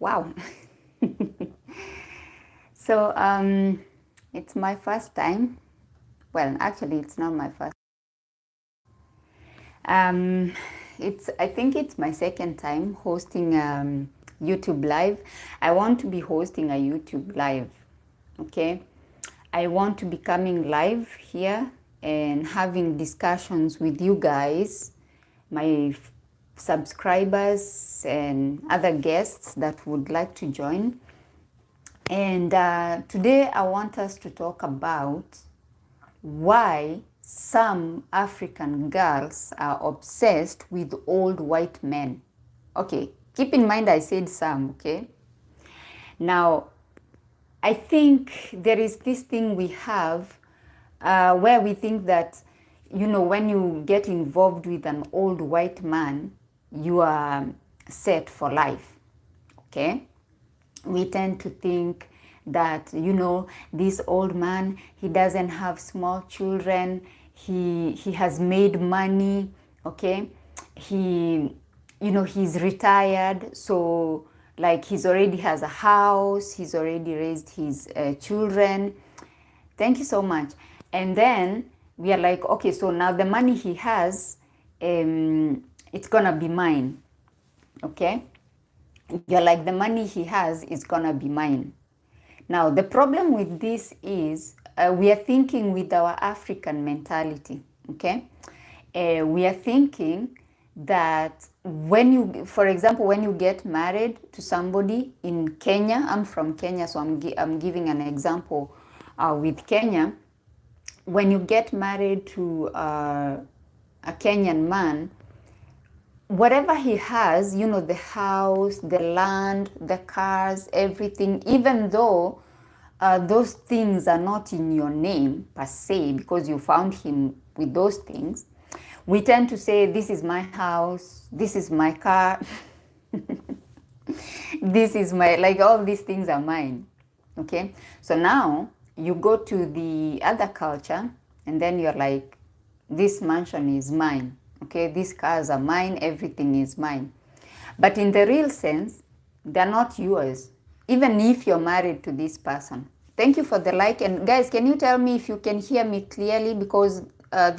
Wow. So it's my first time. Well, actually, it's not my first. Um, I think it's my second time hosting YouTube Live. I want to be hosting a YouTube Live. Okay. I want to be coming live here and having discussions with you guys, my subscribers and other guests that would like to join. And today I want us to talk about why some African girls are obsessed with old white men. Okay, keep in mind I said some, okay? Now, I think there is this thing we have where we think that, you know, when you get involved with an old white man, you are set for life, okay? We tend to think that, you know, this old man, he doesn't have small children, he has made money, okay? He, you know, he's retired, so like he's already has a house, he's already raised his children. Thank you so much. And then we are like, okay, so now the money he has, it's gonna be mine, okay? You're like, the money he has is gonna be mine. Now, the problem with this is we are thinking with our African mentality, okay? We are thinking that when you, for example, when you get married to somebody in Kenya, I'm from Kenya, so I'm giving an example with Kenya. When you get married to a Kenyan man, whatever he has, you know, the house, the land, the cars, everything, even though those things are not in your name per se, because you found him with those things, we tend to say, this is my house, this is my car, this is my, like all these things are mine. Okay. So now you go to the other culture and then you're like, this mansion is mine. Okay. These cars are mine. Everything is mine. But in the real sense, they're not yours, even if you're married to this person. Thank you for the like. And guys, can you tell me if you can hear me clearly? Because I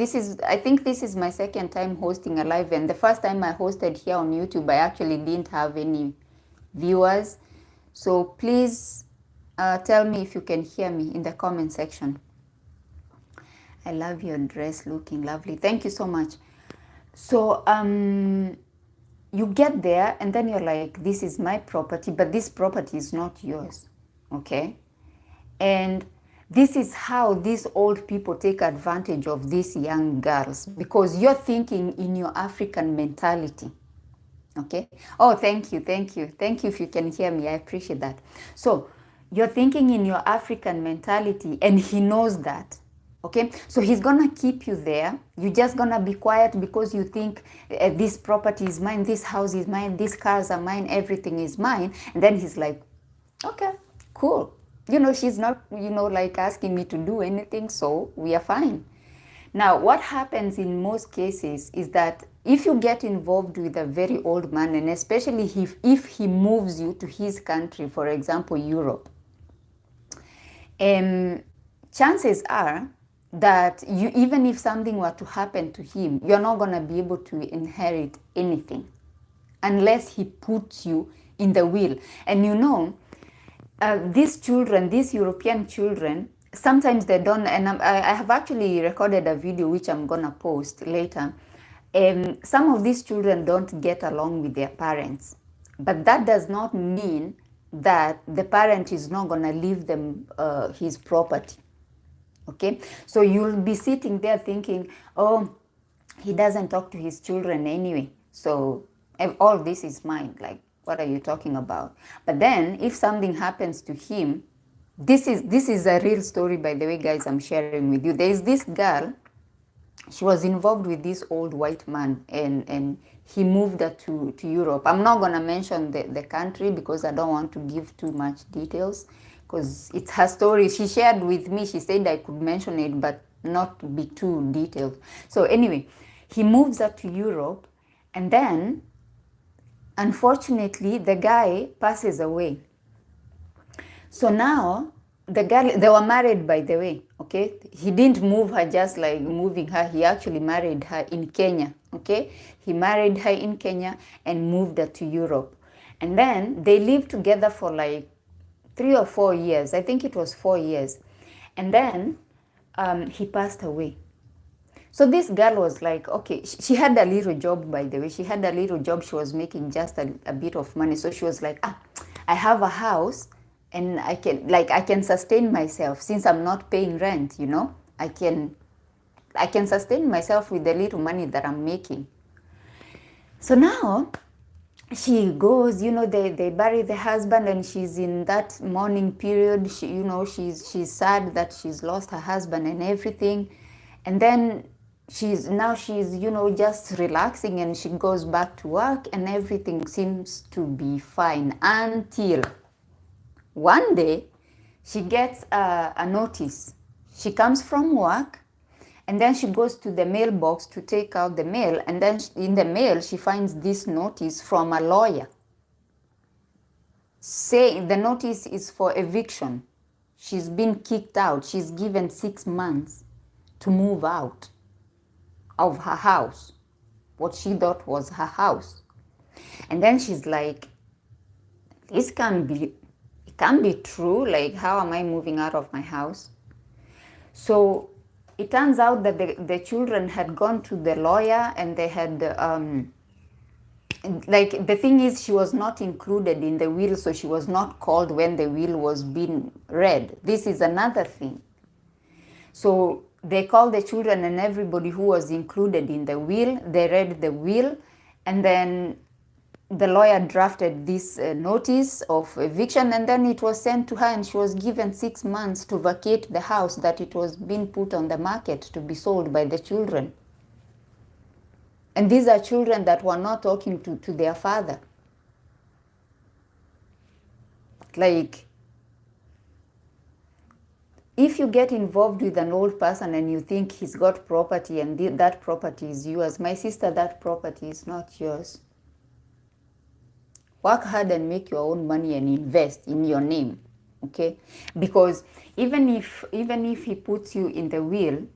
think this is my second time hosting a live. And the first time I hosted here on YouTube, I actually didn't have any viewers. So please tell me if you can hear me in the comment section. I love your dress, looking lovely. Thank you so much. So you get there and then you're like, this is my property, but this property is not yours, okay? And this is how these old people take advantage of these young girls, because you're thinking in your African mentality, okay? Oh, thank you, thank you. Thank you if you can hear me, I appreciate that. So you're thinking in your African mentality and he knows that. Okay, so he's gonna keep you there. You're just gonna be quiet because you think this property is mine, this house is mine, these cars are mine, everything is mine. And then he's like, okay, cool. You know, she's not, you know, like asking me to do anything, so we are fine. Now, what happens in most cases is that if you get involved with a very old man, and especially if he moves you to his country, for example, Europe, chances are that you, even if something were to happen to him, you're not going to be able to inherit anything unless he puts you in the will. And you know, these children, these European children, sometimes they don't, and I have actually recorded a video which I'm going to post later. Some of these children don't get along with their parents, but that does not mean that the parent is not going to leave them his property. Okay, so you'll be sitting there thinking, oh, he doesn't talk to his children anyway, so all this is mine. Like, what are you talking about? But then if something happens to him, this is a real story, by the way, guys, I'm sharing with you. There is this girl, she was involved with this old white man, and he moved her to Europe. I'm not going to mention the country because I don't want to give too much details, because it's her story. She shared with me. She said I could mention it, but not be too detailed. So anyway, he moves her to Europe, and then unfortunately, the guy passes away. So now the girl, they were married, by the way, okay? He didn't move her just like moving her. He actually married her in Kenya, okay? He married her in Kenya and moved her to Europe. And then they lived together for like 3 or 4 years. I think it was 4 years. And then he passed away. So this girl was like, okay, she had a little job, by the way. She had a little job. She was making just a bit of money. So she was like, I have a house and I can sustain myself since I'm not paying rent, you know. I can sustain myself with the little money that I'm making. So now she goes, you know, they bury the husband, and she's in that mourning period. She, you know, she's sad that she's lost her husband and everything. And then she's, you know, just relaxing, and she goes back to work and everything seems to be fine until one day she gets a notice. She comes from work and then she goes to the mailbox to take out the mail, and then in the mail she finds this notice from a lawyer saying the notice is for eviction. She's been kicked out. She's given 6 months to move out of her house, what she thought was her house. And then she's like, this can't be, it can't be true. Like, how am I moving out of my house? So it turns out that the children had gone to the lawyer, and they had, like, the thing is, she was not included in the will, so she was not called when the will was being read. This is another thing. So they called the children and everybody who was included in the will. They read the will, and then the lawyer drafted this notice of eviction, and then it was sent to her, and she was given 6 months to vacate the house that it was being put on the market to be sold by the children. And these are children that were not talking to their father. Like, if you get involved with an old person and you think he's got property and that property is yours, my sister, that property is not yours. Work hard and make your own money and invest in your name, okay? Because even if he puts you in the will,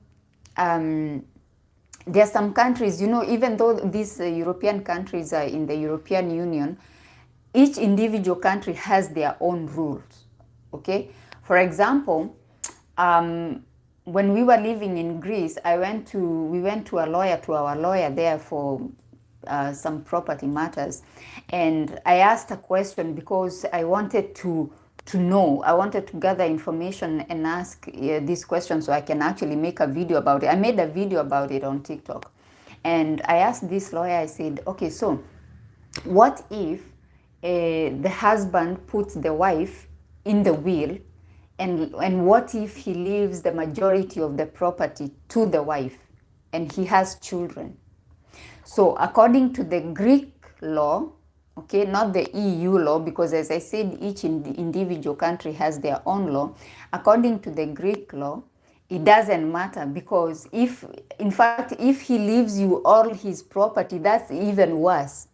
there are some countries, you know, even though these European countries are in the European Union, each individual country has their own rules, okay? For example, when we were living in Greece, we went to our lawyer there for some property matters, and I asked a question because I wanted to know. I wanted to gather information and ask this question so I can actually make a video about it. I made a video about it on TikTok, and I asked this lawyer, I said, okay, so what if the husband puts the wife in the will, and what if he leaves the majority of the property to the wife and he has children? So according to the Greek law, okay, not the EU law, because as I said, each individual country has their own law. According to the Greek law, it doesn't matter, because if he leaves you all his property, that's even worse.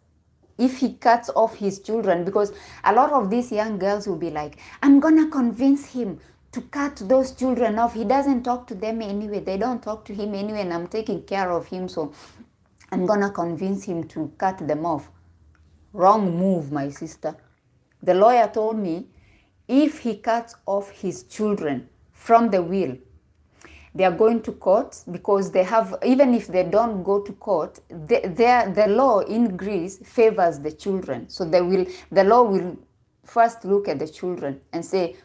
If he cuts off his children, because a lot of these young girls will be like, I'm gonna convince him to cut those children off. He doesn't talk to them anyway. They don't talk to him anyway, and I'm taking care of him, so I'm gonna convince him to cut them off. Wrong move, my sister. The lawyer told me if he cuts off his children from the will, they are going to court, because they have, even if they don't go to court, the law in Greece favors the children. So the law will first look at the children and say,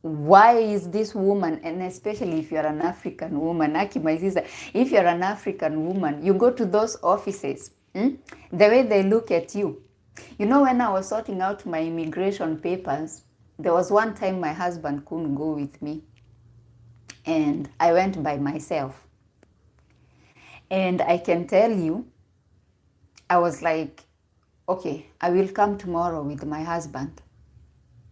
why is this woman, and especially if you're an African woman, Aki, my sister, if you're an African woman, you go to those offices, the way they look at you. You know, when I was sorting out my immigration papers, there was one time my husband couldn't go with me, and I went by myself. And I can tell you, I was like, okay, I will come tomorrow with my husband.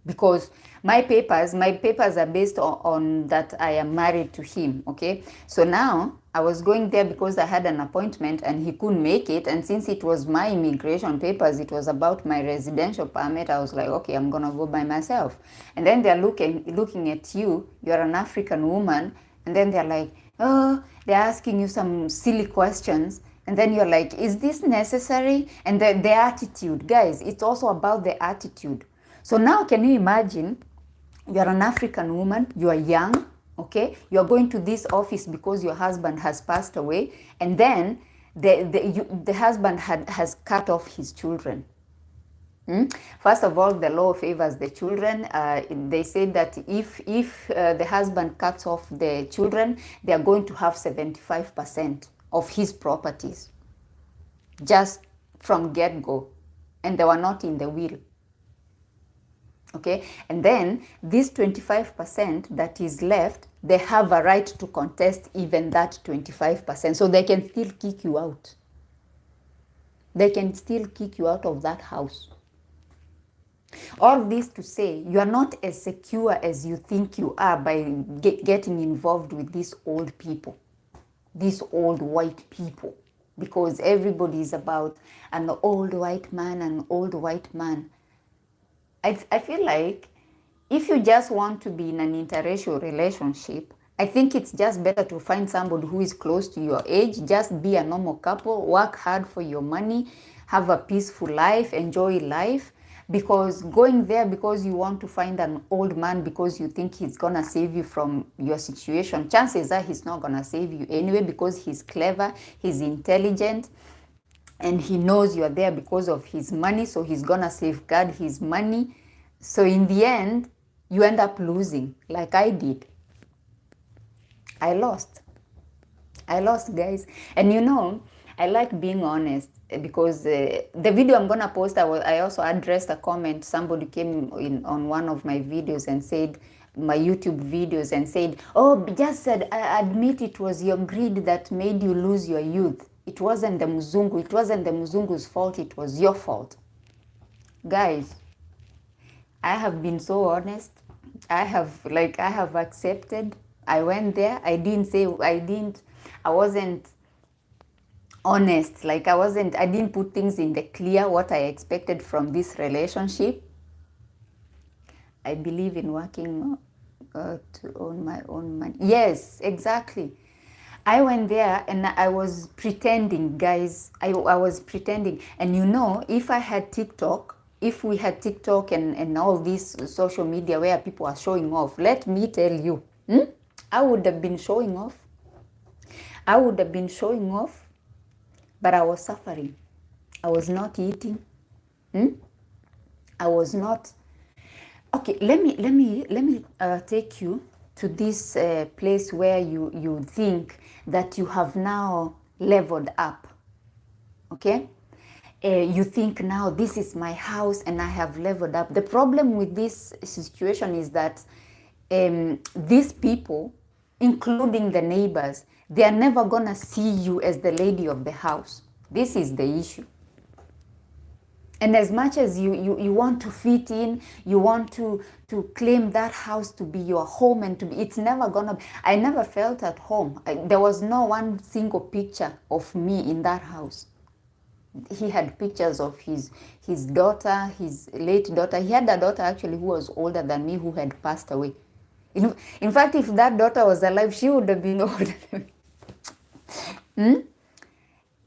because my papers are based on that I am married to him. Okay, so now I was going there because I had an appointment and he couldn't make it, and since it was my immigration papers, it was about my residential permit, I was like, okay, I'm gonna go by myself. And then they're looking at you, you're an African woman, and then they're like, oh, they're asking you some silly questions, and then you're like, is this necessary? And the attitude, guys, it's also about the attitude. So now can you imagine, you're an African woman, you are young, okay? You're going to this office because your husband has passed away, and then the husband has cut off his children. First of all, the law favors the children. They say that if the husband cuts off the children, they are going to have 75% of his properties, just from get-go, and they were not in the will. Okay, and then this 25% that is left, they have a right to contest even that 25%, so they can still kick you out. They can still kick you out of that house. All this to say, you are not as secure as you think you are by getting involved with these old people, these old white people, because everybody is about an old white man, an old white man. I feel like if you just want to be in an interracial relationship, I think it's just better to find somebody who is close to your age, just be a normal couple, work hard for your money, have a peaceful life, enjoy life. Because going there because you want to find an old man because you think he's gonna save you from your situation, chances are he's not gonna save you anyway, because he's clever, he's intelligent, and he knows you're there because of his money, so he's gonna safeguard his money. So in the end, you end up losing, like I did. I lost, guys. And you know, I like being honest, because the video I'm gonna post, I also addressed a comment. Somebody came in on one of my videos and said, my YouTube videos, and said, oh, just said, admit it was your greed that made you lose your youth. It wasn't the Mzungu. It wasn't the Mzungu's fault. It was your fault. Guys, I have been so honest. I have accepted. I went there. I wasn't honest. Like I didn't put things in the clear what I expected from this relationship. I believe in working to own my own money. Yes, exactly. I went there and I was pretending, guys. I was pretending. And you know, if we had TikTok and all this social media where people are showing off, let me tell you, I would have been showing off. But I was suffering. I was not eating. I was not. Okay, let me take you to this place where you think that you have now leveled up. Okay, you think now this is my house and I have leveled up. The problem with this situation is that these people, including the neighbors, they are never gonna see you as the lady of the house. This is the issue. And as much as you want to fit in, you want to claim that house to be your home and to be, it's never gonna be. I never felt at home. There was no one single picture of me in that house. He had pictures of his daughter, his late daughter. He had a daughter actually who was older than me, who had passed away. In fact, if that daughter was alive, she would have been older than me.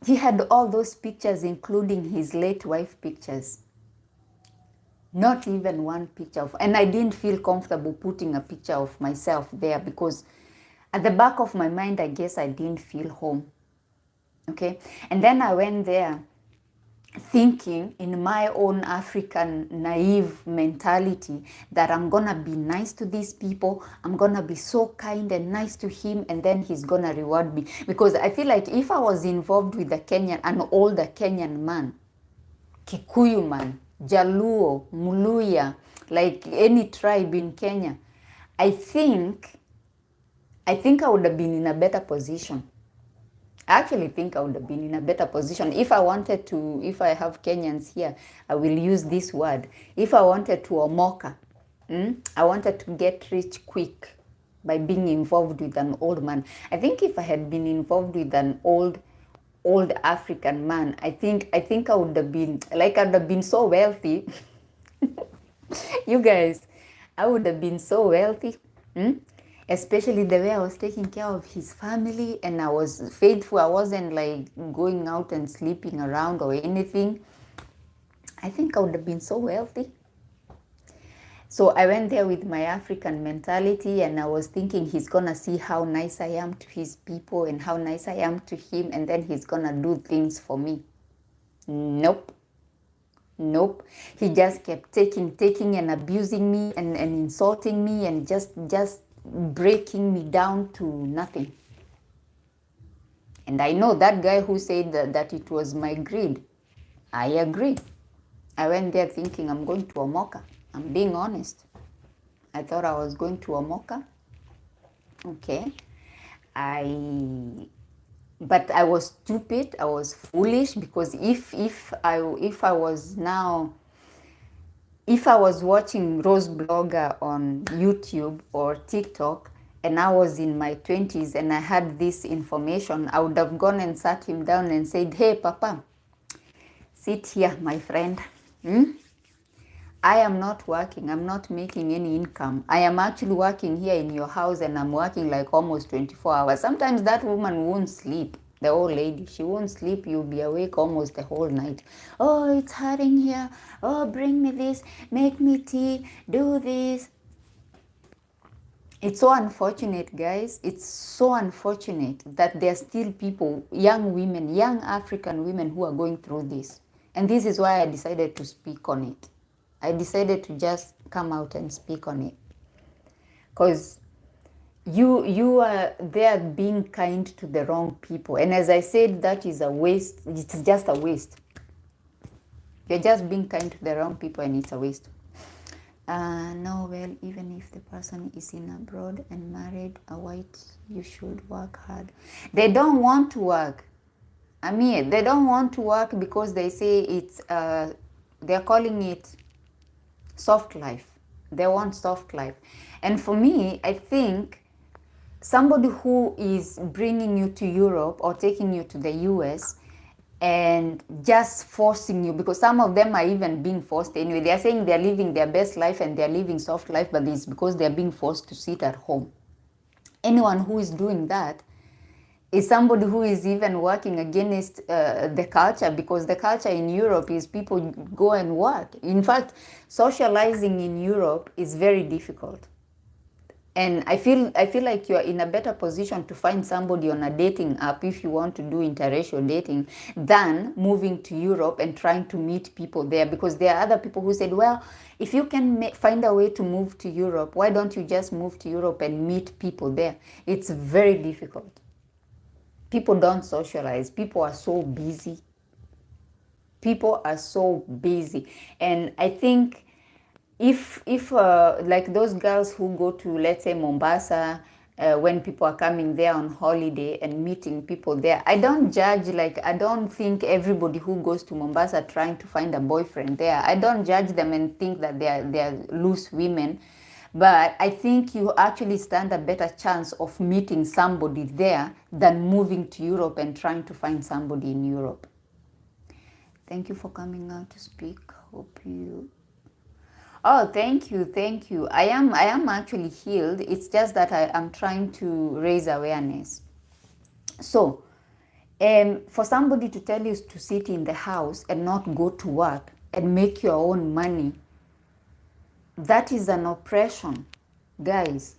He had all those pictures, including his late wife pictures. Not even one picture of, and I didn't feel comfortable putting a picture of myself there, because at the back of my mind, I guess I didn't feel home. Okay, and then I went there thinking in my own African naive mentality that I'm gonna be nice to these people, I'm gonna be so kind and nice to him, and then he's gonna reward me. Because I feel like if I was involved with an older Kenyan man, Kikuyu man, Jaluo, Muluya, like any tribe in Kenya, I think I would have been in a better position. I actually think I would have been in a better position if I wanted to. If I have Kenyans here, I will use this word. If I wanted to omoka, I wanted to get rich quick by being involved with an old man. I think if I had been involved with an old African man, I think I would have been like, I'd have been so wealthy. You guys, I would have been so wealthy. Especially the way I was taking care of his family, and I was faithful. I wasn't like going out and sleeping around or anything. I think I would have been so wealthy. So I went there with my African mentality, and I was thinking he's gonna see how nice I am to his people and how nice I am to him, and then he's gonna do things for me. Nope. Nope. He just kept taking and abusing me and insulting me and just breaking me down to nothing. And I know that guy who said that it was my greed. I agree. I went there thinking I'm going to Omoka. I'm being honest. I thought I was going to Omoka. Okay. But I was stupid. I was foolish, because if I was watching Rose Blogger on YouTube or TikTok, and I was in my 20s and I had this information, I would have gone and sat him down and said, "Hey, Papa, sit here, my friend. I am not working. I'm not making any income. I am actually working here in your house, and I'm working like almost 24 hours. Sometimes that woman won't sleep. The old lady, she won't sleep. You'll be awake almost the whole night. Oh, it's hurting here. Oh, bring me this. Make me tea. Do this." It's so unfortunate, guys. It's so unfortunate that there are still people, young women, young African women, who are going through this. And this is why I decided to speak on it. I decided to just come out and speak on it. Because you are there being kind to the wrong people. And as I said, that is a waste. It's just a waste. You're just being kind to the wrong people, and it's a waste. No, well, even if the person is in abroad and married, a white, you should work hard. They don't want to work. I mean, they don't want to work because they say it's, they're calling it soft life. They want soft life. And for me, I think somebody who is bringing you to Europe or taking you to the US and just forcing you, because some of them are even being forced anyway. They are saying they're living their best life and they're living soft life, but it's because they're being forced to sit at home. Anyone who is doing that is somebody who is even working against the culture, because the culture in Europe is people go and work. In fact, socializing in Europe is very difficult. And I feel like you're in a better position to find somebody on a dating app if you want to do interracial dating than moving to Europe and trying to meet people there, because there are other people who said, well, if you can find a way to move to Europe, why don't you just move to Europe and meet people there? It's very difficult. People don't socialize. People are so busy. People are so busy. And I think if like those girls who go to, let's say, Mombasa, when people are coming there on holiday and meeting people there, I don't judge. Like, I don't think everybody who goes to Mombasa trying to find a boyfriend there, I don't judge them and think that they're loose women. But I think you actually stand a better chance of meeting somebody there than moving to Europe and trying to find somebody in Europe. Thank you for coming out to speak. Hope you... Oh, thank you. I am actually healed. It's just that I'm trying to raise awareness. So, for somebody to tell you to sit in the house and not go to work and make your own money, that is an oppression, guys.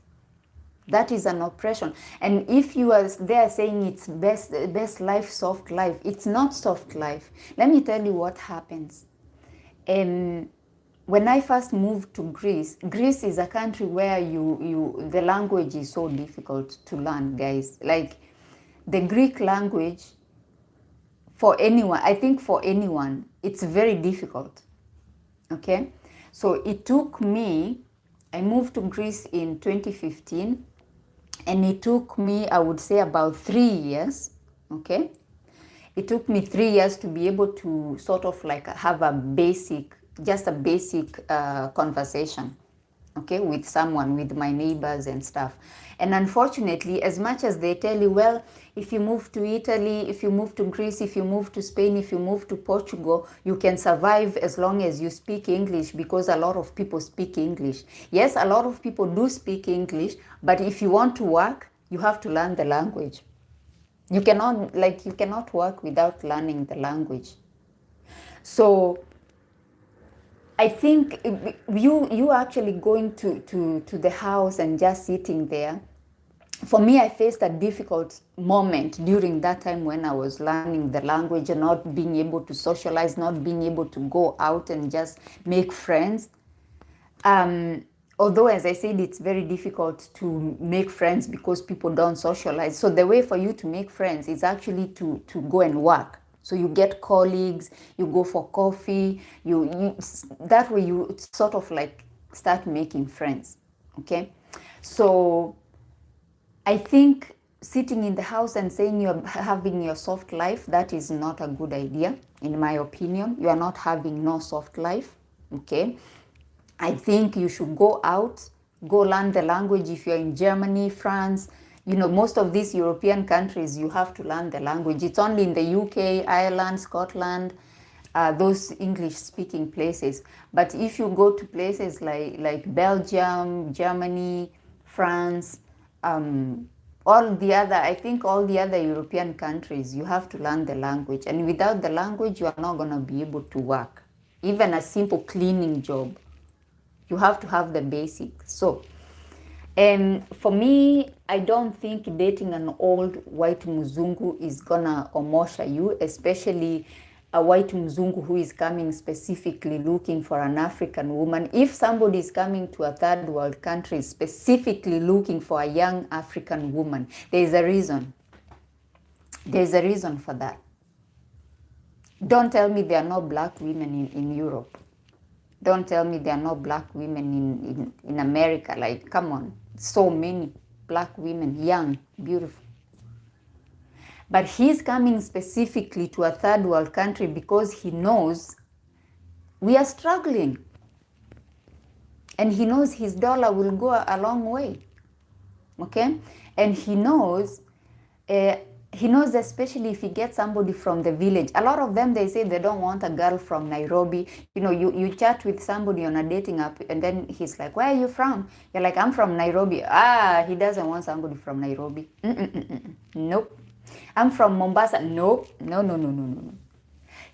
That is an oppression. And if you are there saying it's best life, soft life, it's not soft life. Let me tell you what happens. When I first moved to Greece is a country where the language is so difficult to learn, guys. Like, the Greek language, for anyone, I think for anyone, it's very difficult. Okay? So it took me, I moved to Greece in 2015, and it took me, I would say, about 3 years, okay? It took me 3 years to be able to sort of like have just a basic conversation, okay, with someone, with my neighbors and stuff. And unfortunately, as much as they tell you, well, if you move to Italy, if you move to Greece, if you move to Spain, if you move to Portugal, you can survive as long as you speak English, because a lot of people speak English. Yes, a lot of people do speak English, but if you want to work, you have to learn the language. You cannot work without learning the language. So I think you actually going to the house and just sitting there. For me, I faced a difficult moment during that time when I was learning the language and not being able to socialize, not being able to go out and just make friends. Although, as I said, it's very difficult to make friends because people don't socialize. So the way for you to make friends is actually to go and work. So you get colleagues, you go for coffee, that way you sort of like start making friends, okay? So I think sitting in the house and saying you're having your soft life, that is not a good idea, in my opinion. You are not having no soft life, okay? I think you should go out, go learn the language. If you're in Germany, France, most of these European countries, you have to learn the language. It's only in the UK, Ireland, Scotland, those English-speaking places. But if you go to places like Belgium, Germany, France, all the other European countries, you have to learn the language. And without the language, you are not going to be able to work. Even a simple cleaning job, you have to have the basics. So, for me, I don't think dating an old white mzungu is gonna omosha you, especially a white mzungu who is coming specifically looking for an African woman. If somebody is coming to a third world country specifically looking for a young African woman, there is a reason. There's a reason for that. Don't tell me there are no black women in Europe. Don't tell me there are no black women in America. Like, come on, so many black women, young, beautiful. But he's coming specifically to a third world country because he knows we are struggling. And he knows his dollar will go a long way, okay? And he knows especially if he gets somebody from the village. A lot of them, they say they don't want a girl from Nairobi. You chat with somebody on a dating app and then he's like, where are you from? You're like, I'm from Nairobi. He doesn't want somebody from Nairobi. Nope. I'm from Mombasa. Nope. No.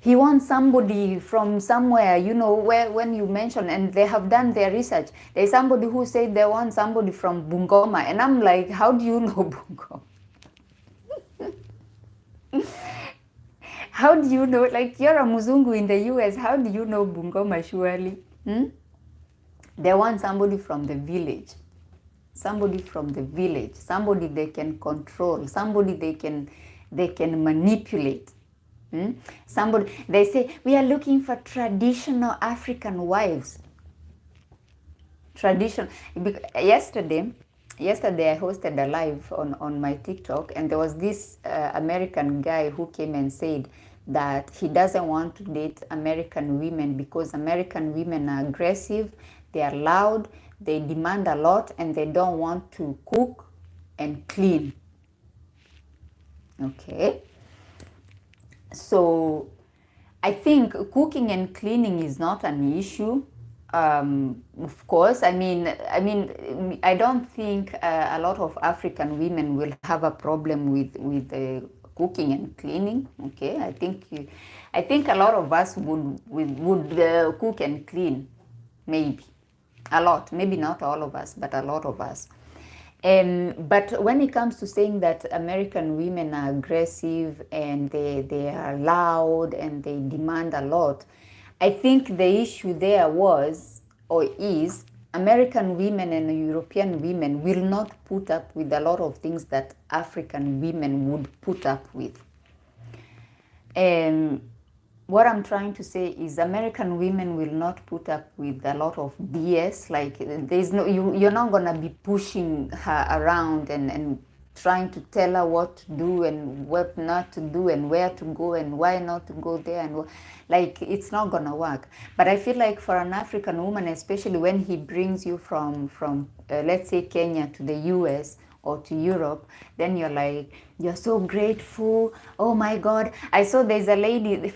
He wants somebody from somewhere, where when you mention, and they have done their research, there's somebody who said they want somebody from Bungoma. And I'm like, how do you know Bungoma? How do you know? Like, you're a Muzungu in the US. How do you know Bungoma surely? They want somebody from the village. Somebody from the village. Somebody they can control. Somebody they can manipulate. Somebody, they say, we are looking for traditional African wives. Traditional. Yesterday I hosted a live on my TikTok, and there was this American guy who came and said that he doesn't want to date American women because American women are aggressive, they are loud, they demand a lot, and they don't want to cook and clean. Okay. So I think cooking and cleaning is not an issue. Of course, I mean, I don't think a lot of African women will have a problem with cooking and cleaning. Okay, I think a lot of us would cook and clean, maybe a lot, maybe not all of us, but a lot of us. But when it comes to saying that American women are aggressive and they are loud and they demand a lot, I think the issue there was or is American women and European women will not put up with a lot of things that African women would put up with. What I'm trying to say is American women will not put up with a lot of BS. Like, there's no, you're not gonna be pushing her around and trying to tell her what to do and what not to do and where to go and why not to go there, and like, it's not gonna work. But I feel like for an African woman, especially when he brings you from let's say Kenya to the US or to Europe, then you're like, you're so grateful. Oh my God, I saw there's a lady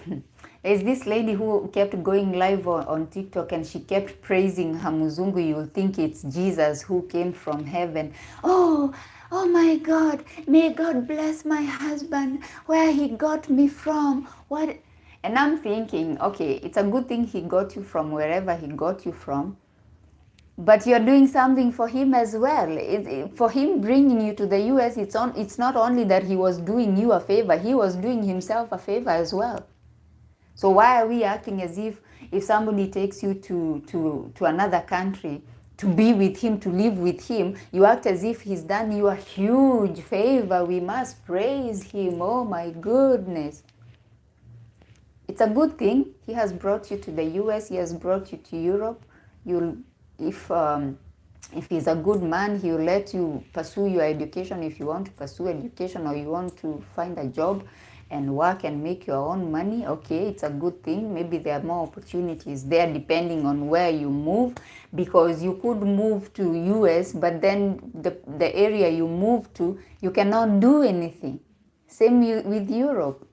there's this lady who kept going live on TikTok, and she kept praising her muzungu. You'll think it's Jesus who came from heaven. Oh my God, may God bless my husband, where he got me from. What? And I'm thinking, okay, it's a good thing he got you from wherever he got you from, but you're doing something for him as well. For him bringing you to the US, it's not only that he was doing you a favor, he was doing himself a favor as well. So why are we acting as if somebody takes you to another country to be with him, to live with him, you act as if he's done you a huge favor? We must praise him. Oh my goodness. It's a good thing. He has brought you to the US, he has brought you to Europe. If he's a good man, he'll let you pursue your education if you want to pursue education, or you want to find a job and work and make your own money. Okay, it's a good thing. Maybe there are more opportunities there depending on where you move, because you could move to US, but then the area you move to, you cannot do anything. Same with Europe.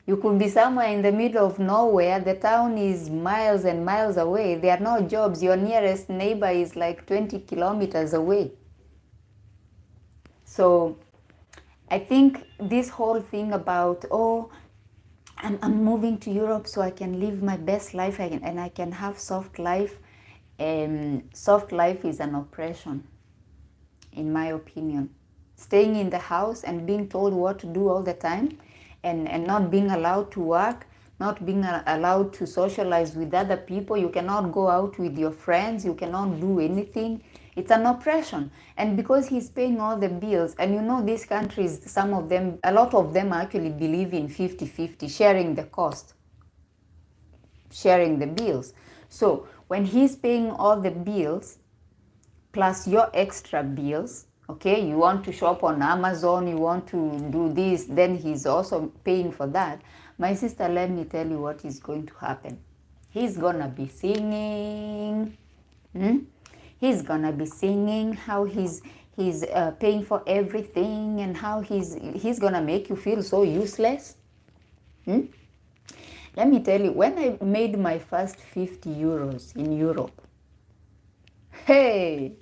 You could be somewhere in the middle of nowhere. The town is miles and miles away. There are no jobs. Your nearest neighbor is like 20 kilometers away. So I think this whole thing about, oh, I'm moving to Europe so I can live my best life and I can have soft life. Soft life is an oppression, in my opinion. Staying in the house and being told what to do all the time, and not being allowed to work, not being allowed to socialize with other people. You cannot go out with your friends. You cannot do anything. It's an oppression. And because he's paying all the bills, and you know these countries, some of them, a lot of them actually believe in 50-50, sharing the cost, sharing the bills. So when he's paying all the bills, plus your extra bills, okay, you want to shop on Amazon, you want to do this, then he's also paying for that. My sister, let me tell you what is going to happen. He's gonna be singing. He's gonna be singing how he's paying for everything, and how he's gonna make you feel so useless. Let me tell you, when I made my first 50 euros in Europe, hey,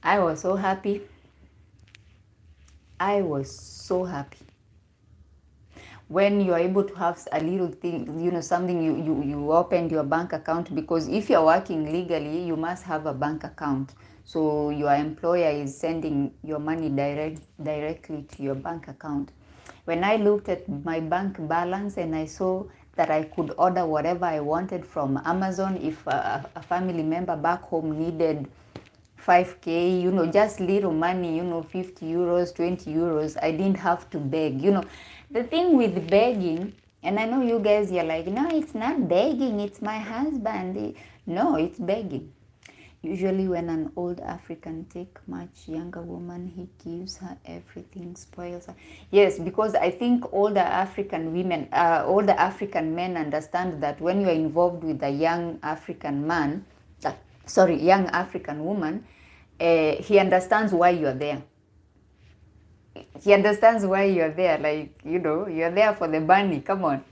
I was so happy. I was so happy. When you're able to have a little thing, you know, something, you opened your bank account, because if you're working legally, you must have a bank account. So your employer is sending your money directly to your bank account. When I looked at my bank balance and I saw that I could order whatever I wanted from Amazon, if a family member back home needed 5K, you know, just little money, you know, 50 euros, 20 euros, I didn't have to beg. You know, the thing with begging, and I know you guys, you're like, no, it's not begging, it's my husband. No, it's begging. Usually when an old African take much younger woman, he gives her everything, spoils her. Yes, because I think older African women, older African men understand that when you're involved with a young African man, young African woman, he understands why you're there. He understands why you're there. Like, you know, you're there for the bunny. Come on.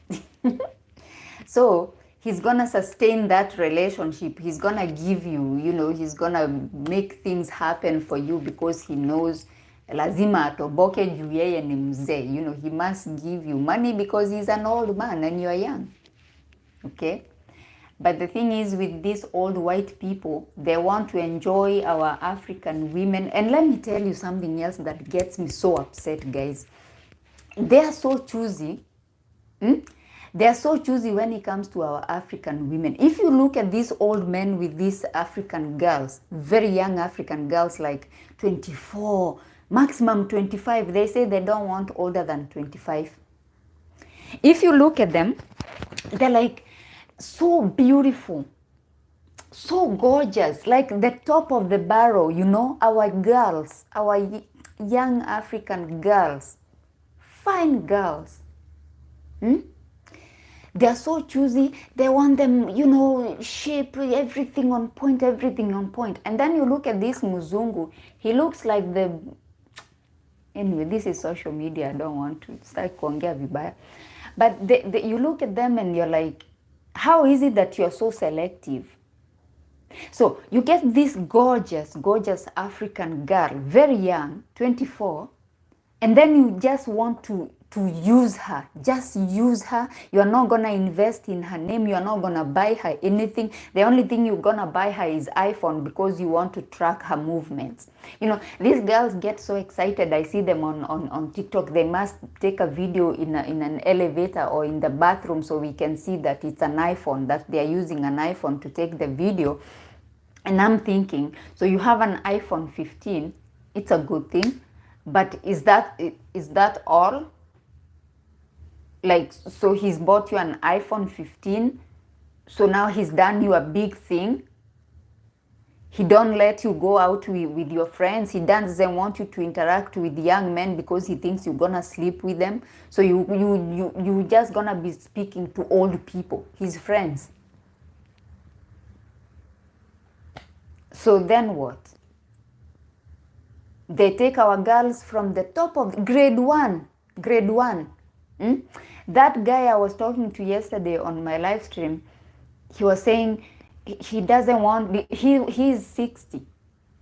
So he's gonna sustain that relationship. He's gonna give you, you know, he's gonna make things happen for you, because he knows lazima atoboke juu yeye ni mzee. You know, he must give you money because he's an old man and you're young. Okay? But the thing is, with these old white people, they want to enjoy our African women. And let me tell you something else that gets me so upset, guys. They are so choosy. They are so choosy when it comes to our African women. If you look at these old men with these African girls, very young African girls, like 24, maximum 25, they say they don't want older than 25. If you look at them, they're like, so beautiful, so gorgeous, like the top of the barrel, you know, our girls, our young African girls, fine girls. They're so choosy. They want them, you know, shape, everything on point, everything on point. And then you look at this Muzungu, he looks like the... Anyway, this is social media. I don't want to start kuongea vibaya. But you look at them and you're like, how is it that you're so selective? So you get this gorgeous, gorgeous African girl, very young, 24, and then you just want to use her, just use her. You're not gonna invest in her name. You're not gonna buy her anything. The only thing you're gonna buy her is iPhone because you want to track her movements. You know, these girls get so excited. I see them on TikTok. They must take a video in an elevator or in the bathroom so we can see that it's an iPhone, that they're using an iPhone to take the video. And I'm thinking, so you have an iPhone 15, it's a good thing, but is that all? Like, so he's bought you an iPhone 15, so now he's done you a big thing. He don't let you go out with your friends. He doesn't want you to interact with young men because he thinks you're gonna sleep with them. So you just gonna be speaking to old people, his friends. So then what? They take our girls from the top of grade one. That guy I was talking to yesterday on my live stream, he was saying he doesn't want, he's 60.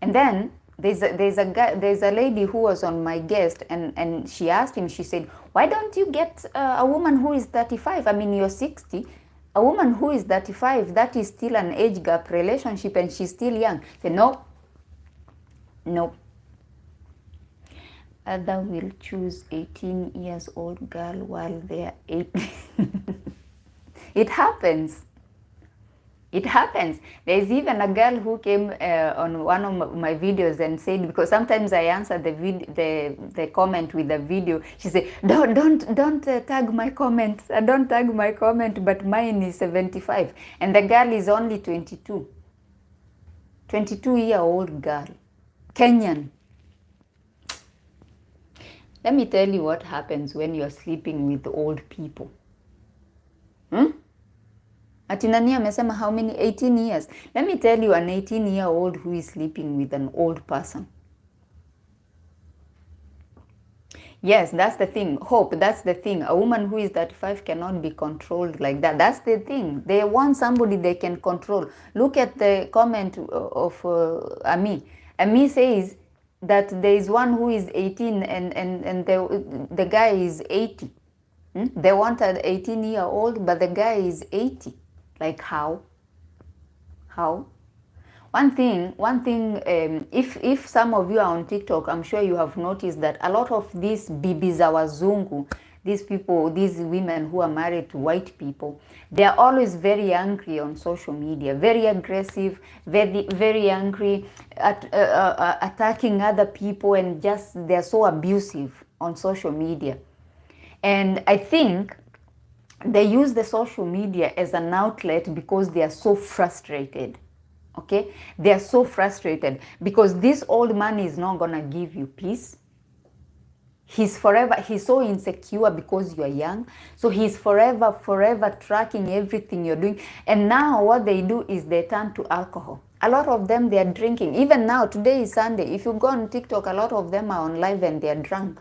And then there's a lady who was on my guest, and she asked him, she said, why don't you get a woman who is 35? I mean, you're 60. A woman who is 35, that is still an age gap relationship and she's still young. He said, no. Other will choose 18 years old girl while they're 8. It happens. It happens. There's even a girl who came on one of my videos and said, because sometimes I answer the comment with the video, she said, don't tag my comment. Don't tag my comment, but mine is 75. And the girl is only 22. 22-year-old girl. Kenyan. Let me tell you what happens when you're sleeping with old people. Ati nani amesema how many? 18 years. Let me tell you, an 18-year-old who is sleeping with an old person. Yes, that's the thing. Hope, that's the thing. A woman who is 35 cannot be controlled like that. That's the thing. They want somebody they can control. Look at the comment of Ami. Ami says that there is one who is 18 and the guy is 80. They want an 18-year-old, but the guy is 80. Like how? How? One thing, if some of you are on TikTok, I'm sure you have noticed that a lot of these bibis wazungu, these people, these women who are married to white people, they are always very angry on social media, very aggressive, very angry, attacking other people, and just they're so abusive on social media. And I think they use the social media as an outlet because they are so frustrated. Okay, they are so frustrated because this old man is not gonna give you peace. He's so insecure because you are young, so he's forever tracking everything you're doing. And now what they do is they turn to alcohol. A lot of them, they are drinking. Even now, today is Sunday. If you go on TikTok, a lot of them are on live and they are drunk.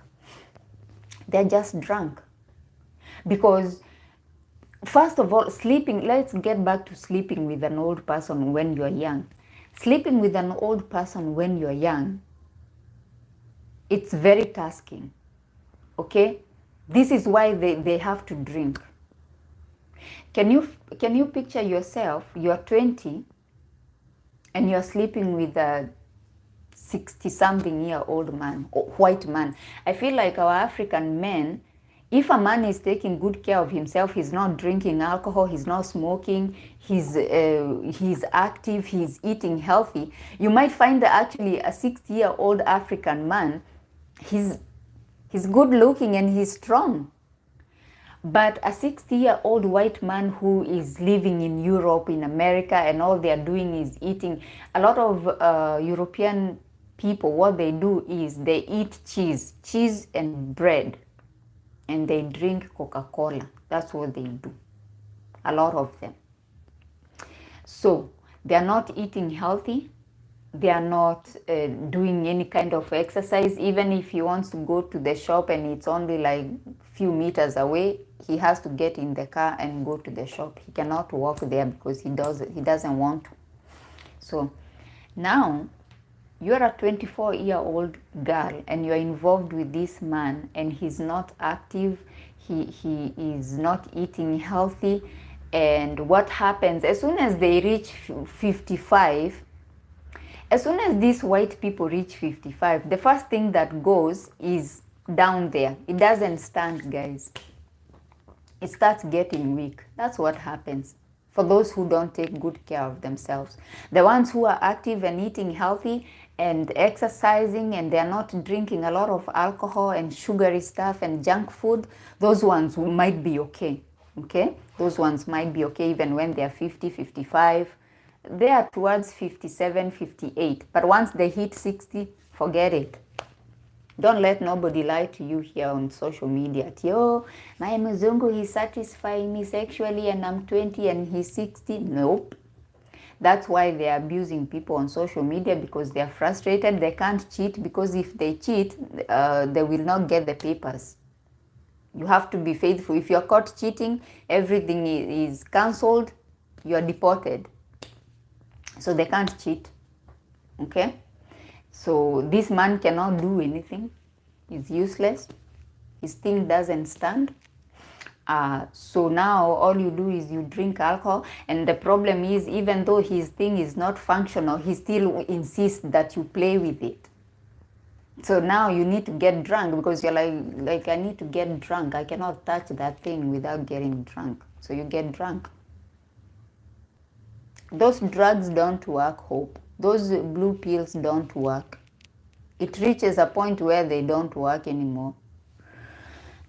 They're just drunk because, first of all, sleeping, let's get back to sleeping with an old person when you're young. Sleeping with an old person when you're young, it's very tasking, okay? This is why they have to drink. Can you picture yourself, you're 20 and you're sleeping with a 60-something-year-old man, or white man? I feel like our African men, if a man is taking good care of himself, he's not drinking alcohol, he's not smoking, he's active, he's eating healthy, you might find that actually a 60-year-old African man, he's good looking and he's strong. But a 60-year-old white man who is living in Europe, in America, and all they are doing is eating. A lot of European people, what they do is they eat cheese and bread, and they drink Coca-Cola. That's what they do, a lot of them. So they are not eating healthy. They are not doing any kind of exercise. Even if he wants to go to the shop and it's only like few meters away, he has to get in the car and go to the shop. He cannot walk there because he doesn't want to. So now you're a 24-year-old girl and you're involved with this man, and he's not active, he is not eating healthy. And what happens as soon as they reach 55, as soon as these white people reach 55, the first thing that goes is down there. It doesn't stand, guys. It starts getting weak. That's what happens for those who don't take good care of themselves. The ones who are active and eating healthy and exercising, and they're not drinking a lot of alcohol and sugary stuff and junk food, those ones might be okay. Okay? Those ones might be okay even when they're 50, 55. They are towards 57, 58. But once they hit 60, forget it. Don't let nobody lie to you here on social media. Oh, my mzungu, he's satisfying me sexually and I'm 20 and he's 60. Nope. That's why they're abusing people on social media, because they're frustrated. They can't cheat, because if they cheat, they will not get the papers. You have to be faithful. If you're caught cheating, everything is cancelled. You're deported. So they can't cheat. Okay? So this man cannot do anything. He's useless. His thing doesn't stand. So now all you do is you drink alcohol. And the problem is, even though his thing is not functional, he still insists that you play with it. So now you need to get drunk, because you're like, I need to get drunk. I cannot touch that thing without getting drunk. So you get drunk. Those drugs don't work, Hope. Those blue pills don't work. It reaches a point where they don't work anymore.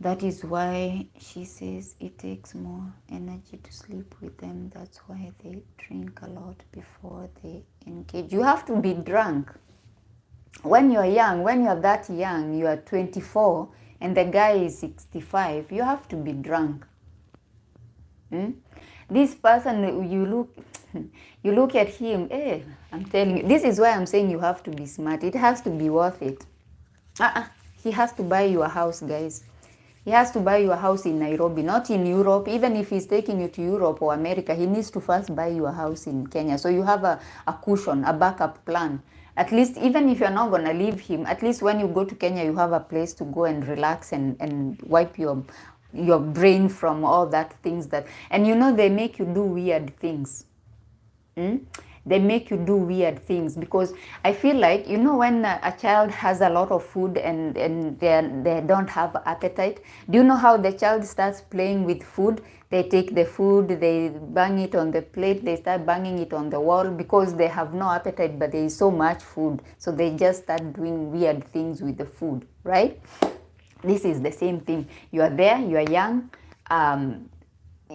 That is why she says it takes more energy to sleep with them. That's why they drink a lot before they engage. You have to be drunk. When you're young, when you're that young, you are 24 and the guy is 65, you have to be drunk. This person, you look at him, I'm telling you, this is why I'm saying you have to be smart. It has to be worth it. He has to buy you a house, guys. He has to buy you a house in Nairobi, not in Europe. Even if he's taking you to Europe or America, he needs to first buy you a house in Kenya. So you have a cushion, a backup plan. At least, even if you're not going to leave him, at least when you go to Kenya, you have a place to go and relax and wipe your brain from all that things that, and you know, they make you do weird things. They make you do weird things, because I feel like, you know, when a child has a lot of food and they don't have appetite, do you know how the child starts playing with food? They take the food, they bang it on the plate, they start banging it on the wall, because they have no appetite, but there is so much food. So they just start doing weird things with the food, right? This is the same thing. You are there, you are young,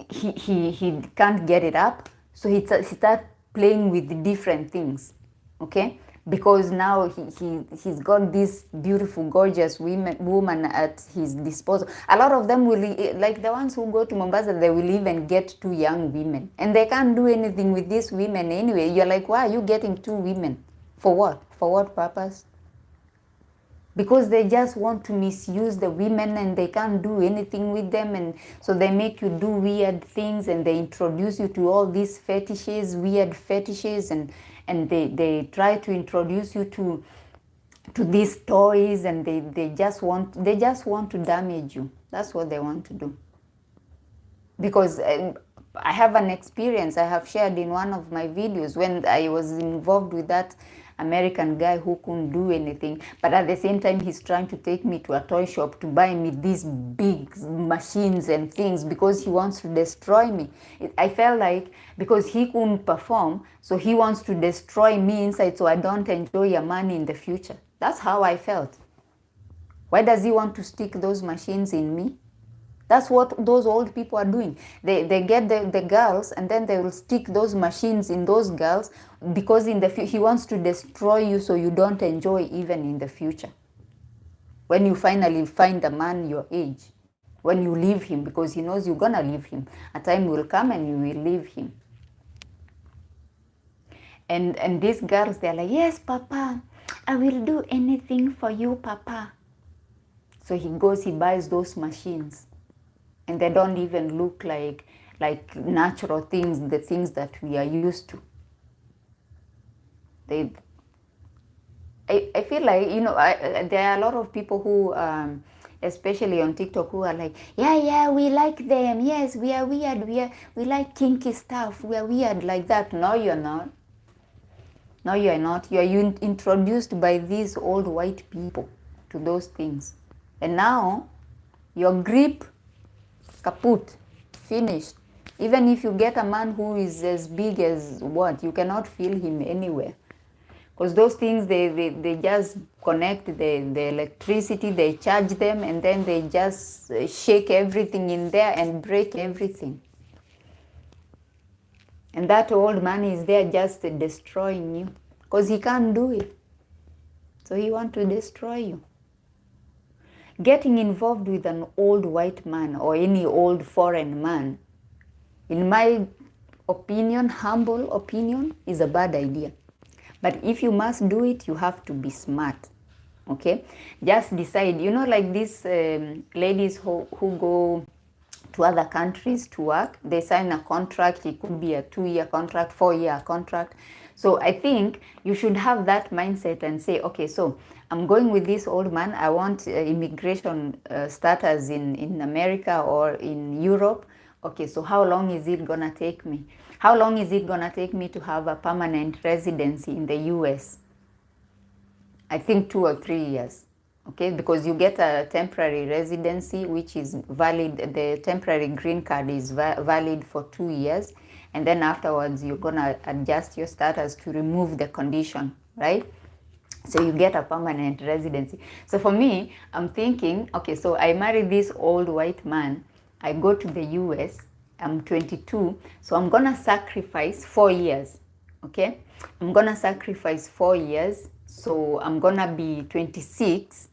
he can't get it up, so he starts playing with different things, okay? Because now he's got this beautiful, gorgeous woman at his disposal. A lot of them will, like the ones who go to Mombasa, they will even get 2 young women. And they can't do anything with these women anyway. You're like, why are you getting 2 women? For what? For what purpose? Because they just want to misuse the women and they can't do anything with them, and so they make you do weird things and they introduce you to all these fetishes, weird fetishes, and they try to introduce you to these toys, and they just want to damage you. That's what they want to do. Because I have an experience I have shared in one of my videos when I was involved with that American guy who couldn't do anything, but at the same time he's trying to take me to a toy shop to buy me these big machines and things because he wants to destroy me. I felt like because he couldn't perform, so he wants to destroy me inside so I don't enjoy your money in the future. That's how I felt. Why does he want to stick those machines in me? That's what those old people are doing. They get the girls, and then they will stick those machines in those girls, because he wants to destroy you so you don't enjoy even in the future. When you finally find a man your age, when you leave him, because he knows you're gonna leave him. A time will come and you will leave him. And these girls, they're like, yes, Papa, I will do anything for you, Papa. So he goes, he buys those machines, and they don't even look like natural things, the things that we are used to. I feel like, there are a lot of people who, especially on TikTok, who are like, yeah, we like them. Yes, we are weird. We like kinky stuff. We are weird like that. No, you're not. No, you are not. You are introduced by these old white people to those things. And now, your grip, kaput, finished. Even if you get a man who is as big as what, you cannot feel him anywhere. Because those things, they just connect the electricity, they charge them, and then they just shake everything in there and break everything. And that old man is there just destroying you, because he can't do it. So he wants to destroy you. Getting involved with an old white man or any old foreign man, in my opinion, humble opinion, is a bad idea. But if you must do it, you have to be smart, okay? Just decide, like these ladies who go to other countries to work, they sign a contract. It could be a 2-year contract, 4-year contract. So I think you should have that mindset and say, okay, so I'm going with this old man. I want immigration status in America or in Europe. Okay, so how long is it gonna take me? How long is it gonna take me to have a permanent residency in the US? I think 2 or 3 years. Okay, because you get a temporary residency, which is valid. The temporary green card is valid for 2 years. And then afterwards, you're gonna adjust your status to remove the condition, right? So you get a permanent residency. So for me, I'm thinking, okay, so I marry this old white man. I go to the US. I'm 22. So I'm gonna sacrifice 4 years. Okay, I'm gonna sacrifice 4 years. So I'm gonna be 26,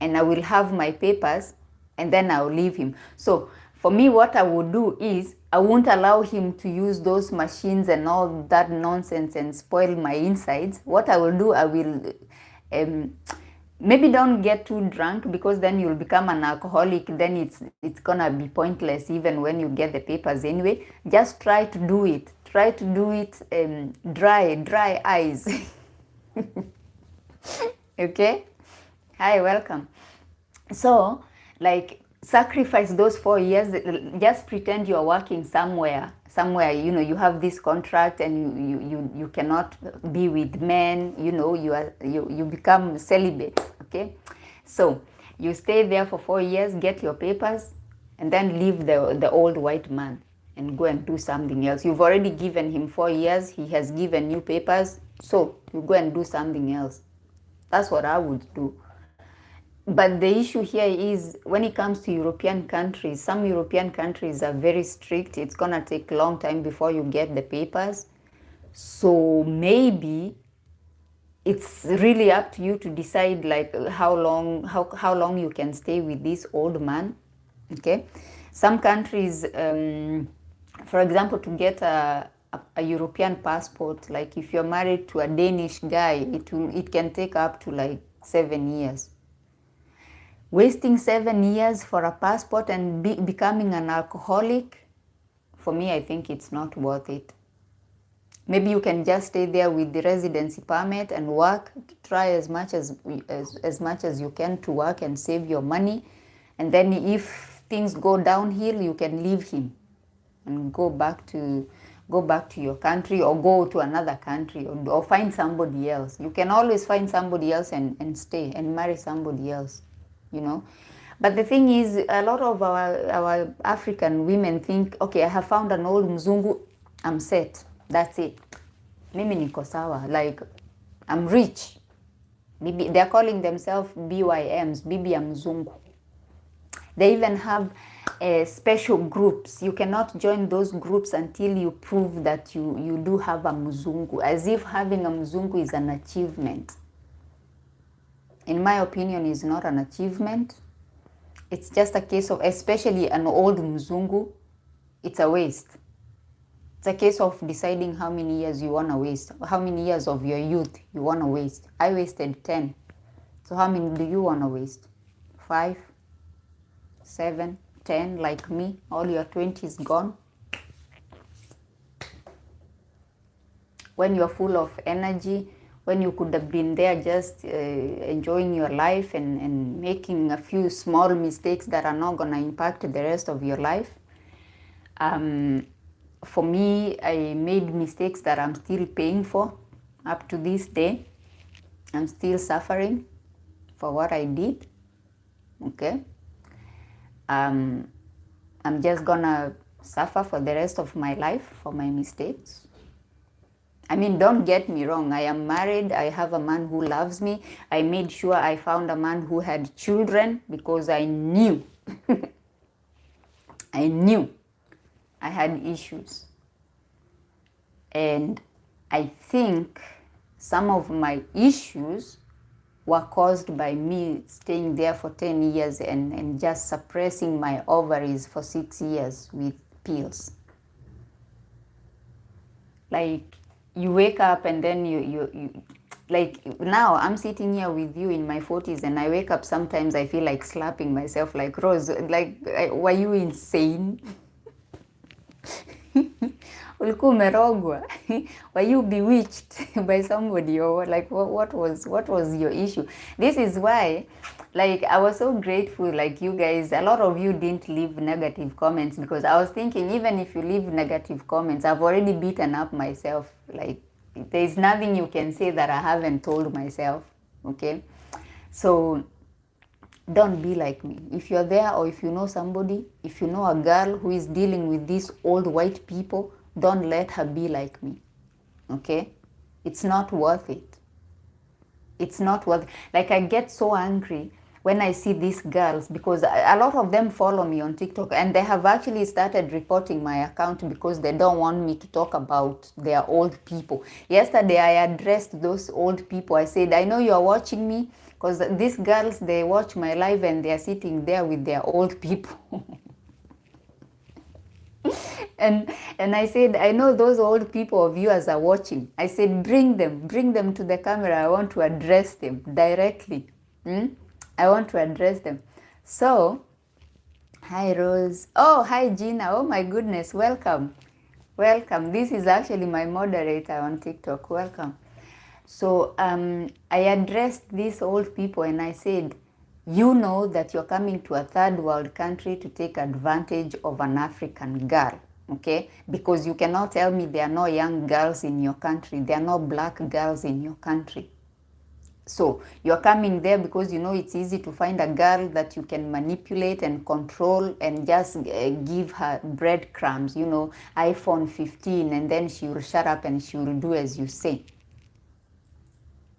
and I will have my papers, and then I'll leave him. So for me, what I would do is I won't allow him to use those machines and all that nonsense and spoil my insides. What I will do, I will maybe don't get too drunk, because then you'll become an alcoholic. Then it's gonna be pointless even when you get the papers anyway. Just try to do it. Try to do it dry eyes. Okay? Hi, welcome. So, like, sacrifice those 4 years. Just pretend you're working somewhere, you have this contract, and you cannot be with men, you become celibate. Okay, so you stay there for 4 years, get your papers, and then leave the old white man and go and do something else. You've already given him 4 years, he has given you papers, so you go and do something else. That's what I would do. But the issue here is, when it comes to European countries, some European countries are very strict. It's gonna take a long time before you get the papers. So maybe it's really up to you to decide, like, how long you can stay with this old man. Okay, some countries, for example, to get a European passport, like if you're married to a Danish guy, it can take up to like 7 years. Wasting 7 years for a passport and becoming an alcoholic, for me, I think it's not worth it. Maybe you can just stay there with the residency permit and work. Try as much as you can to work and save your money. And then if things go downhill, you can leave him and go back to your country, or go to another country, or find somebody else. You can always find somebody else and stay and marry somebody else. But the thing is, a lot of our African women think, okay, I have found an old mzungu, I'm set, that's it, mimi niko sawa, like, I'm rich. They're calling themselves BYMs, bibi ya mzungu. They even have special groups. You cannot join those groups until you prove that you do have a mzungu, as if having a mzungu is an achievement. In my opinion, it's not an achievement. It's just a case of, especially an old mzungu, it's a waste. It's a case of deciding how many years you want to waste, how many years of your youth you want to waste. I wasted 10. So how many do you want to waste? 5, 7, 10, like me? All your 20s gone. When you're full of energy, when you could have been there just enjoying your life and making a few small mistakes that are not going to impact the rest of your life. For me, I made mistakes that I'm still paying for up to this day. I'm still suffering for what I did. Okay? I'm just gonna suffer for the rest of my life for my mistakes. I mean, don't get me wrong. I am married. I have a man who loves me. I made sure I found a man who had children because I knew. I knew I had issues. And I think some of my issues were caused by me staying there for 10 years and just suppressing my ovaries for 6 years with pills. Like, you wake up and then you like, now I'm sitting here with you in my 40s and I wake up, sometimes I feel like slapping myself, like, Rose, like, were you insane? Ulikuwa umerogwa? Were you bewitched by somebody, or like what was your issue? This is why, like, I was so grateful, like, you guys, a lot of you didn't leave negative comments, because I was thinking, even if you leave negative comments, I've already beaten up myself. Like, there's nothing you can say that I haven't told myself. Okay? So don't be like me. If you're there, or if you know somebody, if you know a girl who is dealing with these old white people, don't let her be like me. Okay? It's not worth it. It's not worth it. Like, I get so angry when I see these girls, because a lot of them follow me on TikTok, and they have actually started reporting my account because they don't want me to talk about their old people. Yesterday, I addressed those old people. I said, I know you are watching me, because these girls, they watch my live and they are sitting there with their old people. And I said, I know those old people or viewers are watching. I said, bring them to the camera. I want to address them directly. I want to address them. So, hi Rose. Oh, hi Gina. Oh my goodness, welcome. Welcome. This is actually my moderator on TikTok. Welcome. So, I addressed these old people and I said, you know that you're coming to a third world country to take advantage of an African girl. Okay? Because you cannot tell me there are no young girls in your country. There are no black girls in your country. So you're coming there because you know it's easy to find a girl that you can manipulate and control and just give her breadcrumbs, you know, iPhone 15, and then she will shut up and she will do as you say.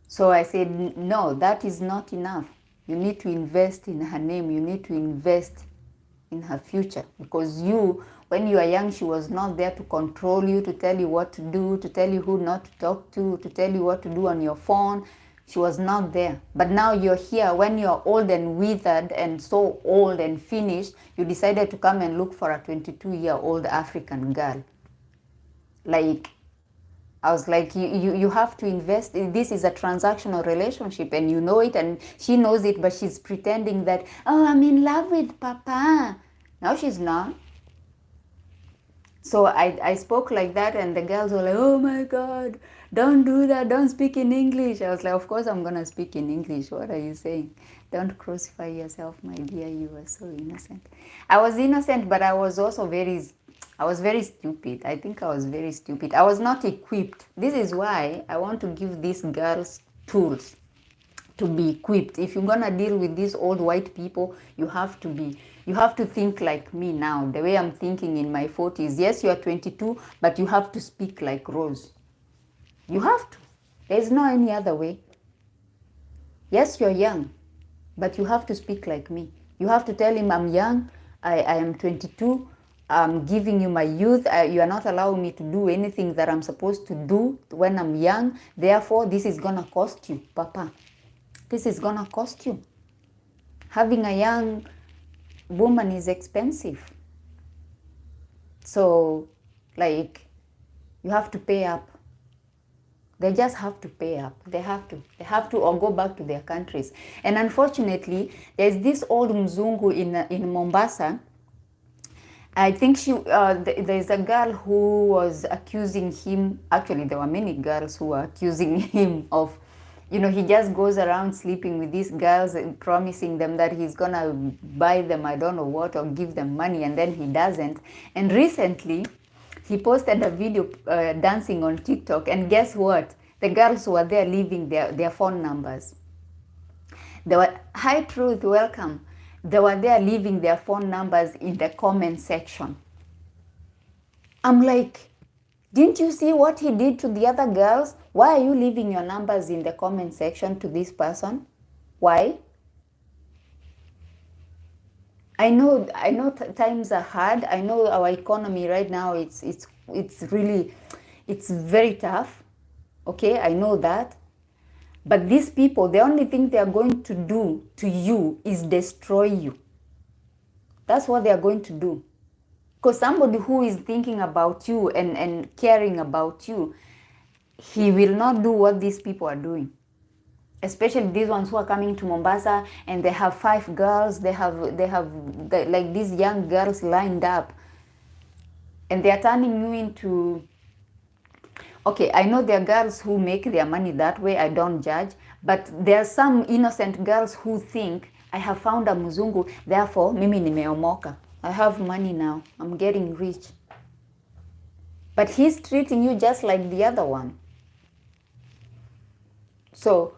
So I said, no, that is not enough. You need to invest in her name. You need to invest in her future, because you, when you are young, she was not there to control you, to tell you what to do, to tell you who not to talk to tell you what to do on your phone. She was not there. But now you're here. When you're old and withered and so old and finished, you decided to come and look for a 22-year-old African girl. Like, I was like, you have to invest. This is a transactional relationship and you know it, and she knows it, but she's pretending that, oh, I'm in love with Papa. No, she's not. So I spoke like that, and the girls were like, oh my God, don't do that, don't speak in English. I was like, of course I'm going to speak in English. What are you saying? Don't crucify yourself, my dear. You were so innocent. I was innocent, but I was also very stupid. I think I was very stupid. I was not equipped. This is why I want to give these girls tools to be equipped. If you're going to deal with these old white people, you have to think like me now, the way I'm thinking in my 40s. Yes, you are 22, but you have to speak like Rose. You have to. There's no any other way. Yes, you're young, but you have to speak like me. You have to tell him, I'm young, I am 22. I'm giving you my youth. You are not allowing me to do anything that I'm supposed to do when I'm young. Therefore, this is going to cost you, Papa. This is going to cost you. Having a young woman is expensive. So, like, you have to pay up. They just have to pay up. They have to or go back to their countries. And unfortunately, there's this old Mzungu in Mombasa. I think there's a girl who was accusing him. Actually, there were many girls who were accusing him of, he just goes around sleeping with these girls and promising them that he's gonna buy them, I don't know what, or give them money, and then he doesn't. And recently, he posted a video dancing on TikTok, and guess what? The girls were there leaving their phone numbers. They were, hi Truth, welcome. They were there leaving their phone numbers in the comment section. I'm like, didn't you see what he did to the other girls? Why are you leaving your numbers in the comment section to this person? Why? I know times are hard. I know our economy right now, it's very tough. Okay, I know that. But these people, the only thing they are going to do to you is destroy you. That's what they are going to do. Because somebody who is thinking about you and caring about you, he will not do what these people are doing. Especially these ones who are coming to Mombasa and they have 5 girls, they have like these young girls lined up, and they are turning you into, okay, I know there are girls who make their money that way, I don't judge, but there are some innocent girls who think, I have found a Mzungu, therefore mimi nimeomoka, I have money now, I'm getting rich. But he's treating you just like the other one. So,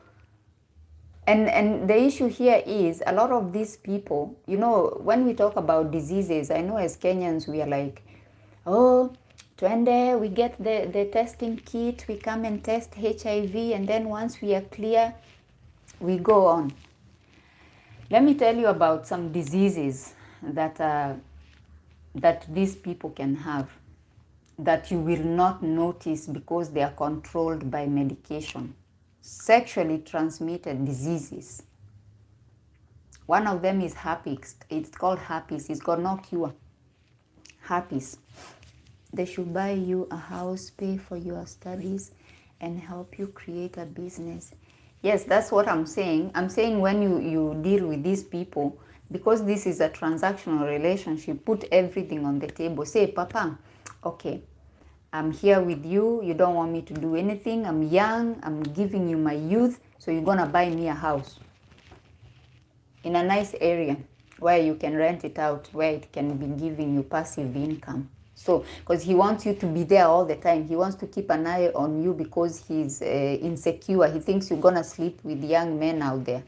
and the issue here is a lot of these people, when we talk about diseases, I know as Kenyans we are like, oh, twende, we get the testing kit, we come and test HIV, and then once we are clear, we go on. Let me tell you about some diseases that these people can have that you will not notice because they are controlled by medication. Sexually transmitted diseases. One of them is herpes. It's called herpes. It's got no cure. Herpes. They should buy you a house, pay for your studies, and help you create a business. Yes, that's what I'm saying. I'm saying when you deal with these people, because this is a transactional relationship, put everything on the table. Say, Papa, okay, I'm here with you. You don't want me to do anything. I'm young. I'm giving you my youth. So you're going to buy me a house in a nice area where you can rent it out, where it can be giving you passive income. So, because he wants you to be there all the time. He wants to keep an eye on you because he's insecure. He thinks you're going to sleep with young men out there.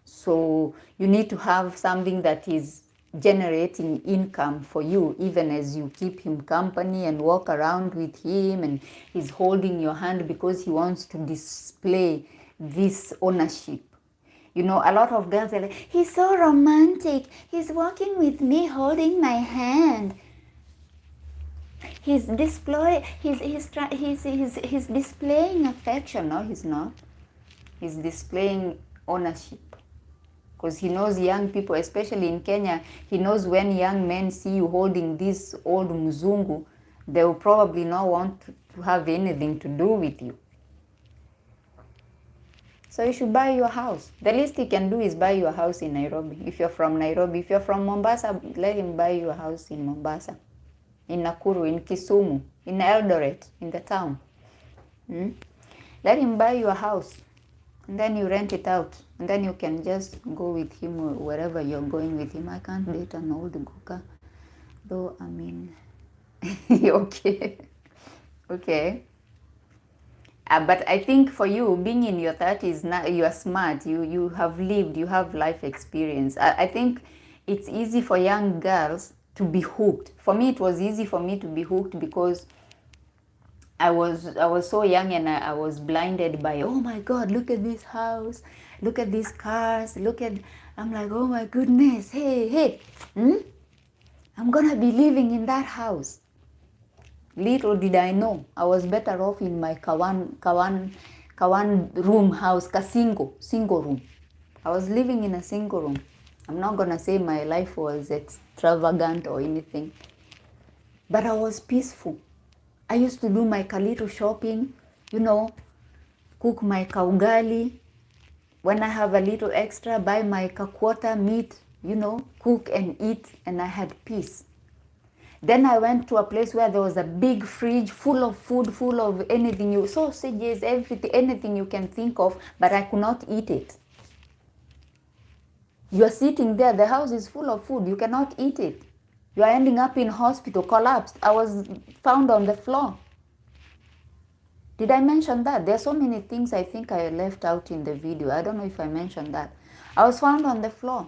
So you need to have something that is generating income for you, even as you keep him company and walk around with him, and he's holding your hand because he wants to display this ownership. A lot of girls are like, he's so romantic, he's walking with me holding my hand, he's displaying affection. No, he's not. He's displaying ownership. Because he knows young people, especially in Kenya, he knows when young men see you holding this old Mzungu, they will probably not want to have anything to do with you. So you should buy your house. The least he can do is buy you a house in Nairobi. If you're from Nairobi, if you're from Mombasa, let him buy you a house in Mombasa, in Nakuru, in Kisumu, in Eldoret, in the town. Let him buy you a house. And then you rent it out. And then you can just go with him wherever you're going with him. I can't date an old Guka. Though, I mean, okay. Okay. But I think for you, being in your 30s, now you are smart. You have lived. You have life experience. I think it's easy for young girls to be hooked. For me, it was easy for me to be hooked because I was so young and I was blinded by, oh my God, look at this house, look at these cars, I'm like, oh my goodness, hey. I'm gonna be living in that house. Little did I know, I was better off in my kawan room house, single room. I was living in a single room. I'm not gonna say my life was extravagant or anything, but I was peaceful. I used to do my little shopping, you know, cook my kaugali. When I have a little extra, buy my quarter meat, you know, cook and eat, and I had peace. Then I went to a place where there was a big fridge full of food, full of anything, sausages, everything, anything you can think of, but I could not eat it. You are sitting there, the house is full of food, you cannot eat it. You are ending up in hospital, collapsed. I was found on the floor. Did I mention that? There are so many things I think I left out in the video. I don't know if I mentioned that. I was found on the floor.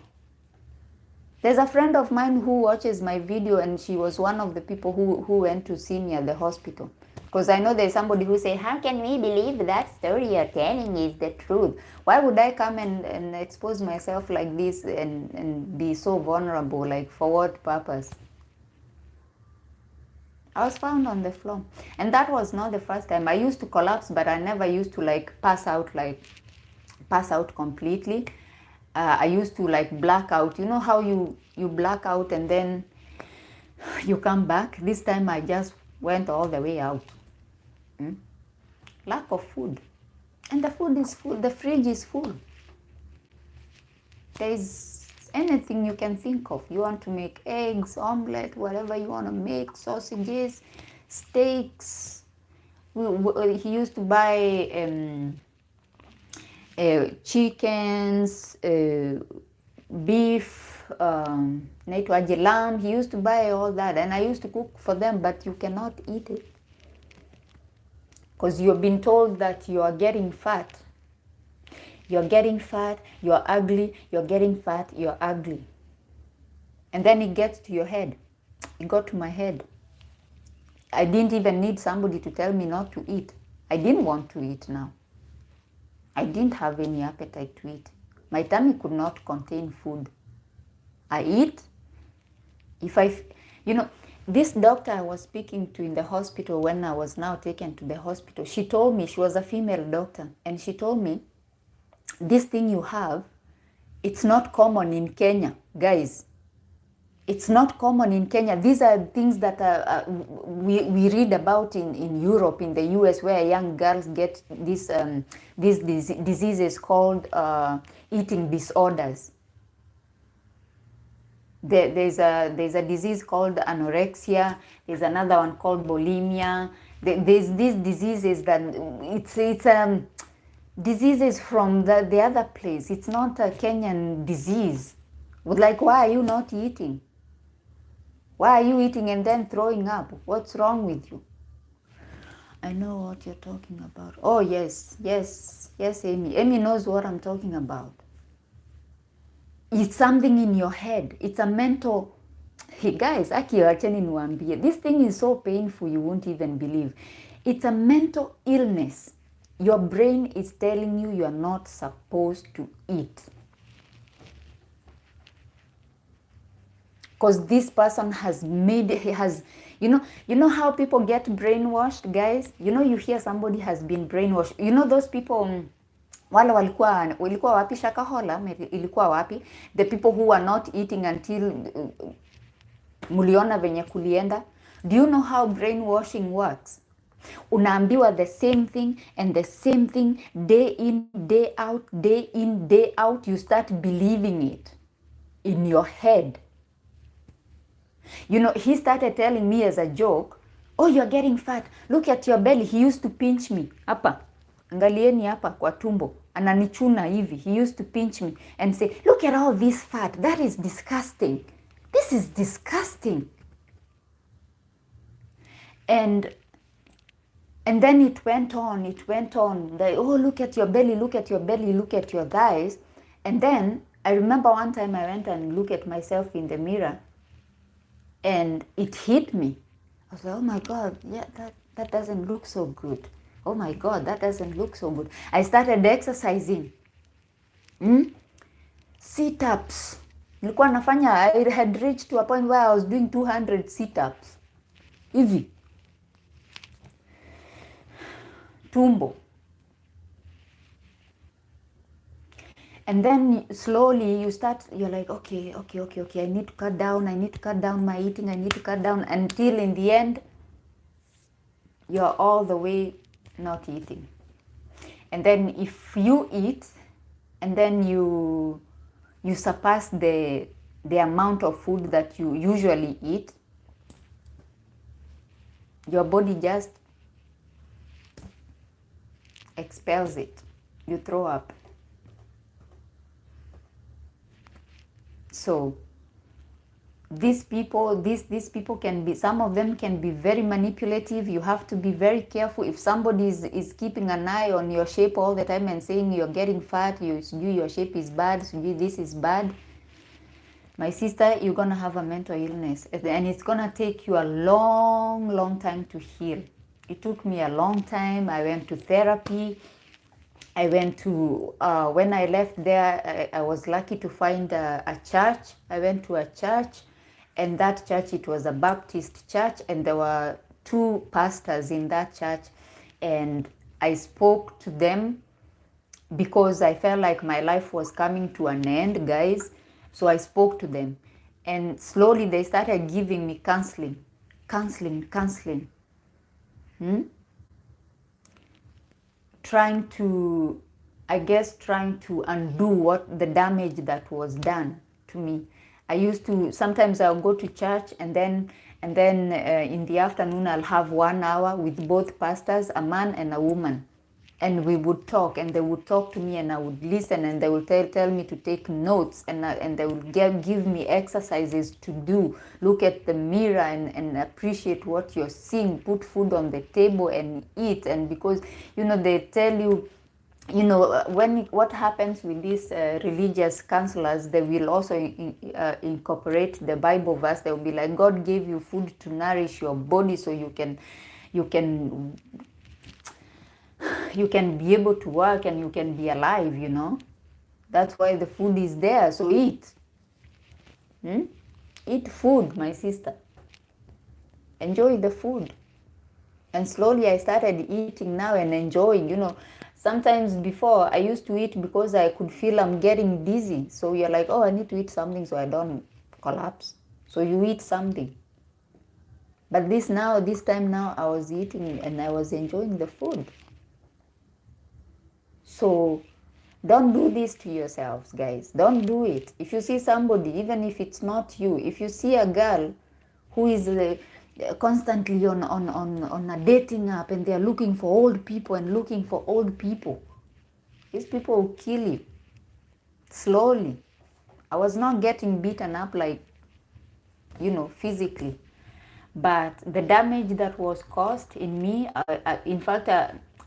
There's a friend of mine who watches my video, and she was one of the people who went to see me at the hospital. Because I know there's somebody who say, how can we believe that story you're telling is the truth? Why would I come and expose myself like this and be so vulnerable? Like, for what purpose? I was found on the floor. And that was not the first time. I used to collapse, but I never used to pass out completely. I used to black out. You know how you black out and then you come back? This time I just went all the way out. Lack of food. And the food is full. The fridge is full. There is anything you can think of. You want to make eggs, omelette, whatever you want to make, sausages, steaks. He used to buy chickens, beef, naitwaje lamb. He used to buy all that, and I used to cook for them, but you cannot eat it because you've been told that you are getting fat. You're getting fat, you're ugly, you're getting fat, you're ugly. And then it gets to your head. It got to my head. I didn't even need somebody to tell me not to eat. I didn't want to eat now. I didn't have any appetite to eat. My tummy could not contain food. I eat. This doctor I was speaking to in the hospital when I was now taken to the hospital, she told me, she was a female doctor, and she told me, this thing you have, it's not common in Kenya, guys. It's not common in Kenya. These are things that we read about in Europe, in the US, where young girls get these diseases called eating disorders. There's a disease called anorexia. There's another one called bulimia. There's these diseases that it's diseases from the other place. It's not a Kenyan disease. Like, why are you not eating? Why are you eating and then throwing up? What's wrong with you? I know what you're talking about. Oh, yes, Amy. Amy knows what I'm talking about. It's something in your head. It's a mental... Hey, guys, this thing is so painful you won't even believe. It's a mental illness. Your brain is telling you are not supposed to eat. Because this person you know how people get brainwashed, guys? You hear somebody has been brainwashed. You know those people, wale walikuwa wapi Shakahola, ilikuwa wapi? The people who are not eating until muliona venye kulienda. Do you know how brainwashing works? Unaambiwa the same thing and the same thing, day in, day out, day in, day out. You start believing it in your head. He started telling me as a joke, oh, you're getting fat. Look at your belly. He used to pinch me. Hapa. Angalieni hapa kwa tumbo. Ananichuna hivi. He used to pinch me and say, look at all this fat. That is disgusting. This is disgusting. And then it went on. Oh, look at your belly, look at your belly, look at your thighs. And then I remember one time I went and looked at myself in the mirror. And it hit me. I was like, oh my God, yeah, that doesn't look so good. Oh my God, that doesn't look so good. I started exercising. Sit-ups. Nilikuwa nafanya, I had reached to a point where I was doing 200 sit-ups hivi tumbo. And then slowly you start, you're like, okay, I need to cut down my eating, I need to cut down, until in the end, you're all the way not eating. And then if you eat, and then you surpass the amount of food that you usually eat, your body just expels it. You throw up. So these people can be, some of them can be very manipulative. You have to be very careful. If somebody is keeping an eye on your shape all the time and saying you're getting fat, your shape is bad, this is bad, my sister, you're gonna have a mental illness, and it's gonna take you a long time to heal. It took me a long time. I went to therapy. I went to, when I left there, I was lucky to find a church. I went to a church, and that church, it was a Baptist church, and there were 2 pastors in that church, and I spoke to them because I felt like my life was coming to an end, guys. So I spoke to them, and slowly they started giving me counseling. Trying to undo what the damage that was done to me. I used to, sometimes I'll go to church, and then in the afternoon I'll have 1 hour with both pastors, a man and a woman, and we would talk, and they would talk to me, and I would listen, and they would tell me to take notes, and they would give me exercises to do. Look at the mirror and appreciate what you're seeing. Put food on the table and eat. And because they tell you, what happens with these religious counselors, they will also incorporate the Bible verse. They will be like, God gave you food to nourish your body so you can be able to work and you can be alive, That's why the food is there. So eat. Eat food, my sister. Enjoy the food. And slowly I started eating now and enjoying, Sometimes before I used to eat because I could feel I'm getting dizzy. So you're like, oh, I need to eat something so I don't collapse. So you eat something. But this time now, I was eating and I was enjoying the food. So don't do this to yourselves, guys. Don't do it. If you see somebody, even if it's not you, if you see a girl who is constantly on a dating app, and they're looking for old people, these people will kill you slowly. I was not getting beaten up like, physically, but the damage that was caused in me, in fact,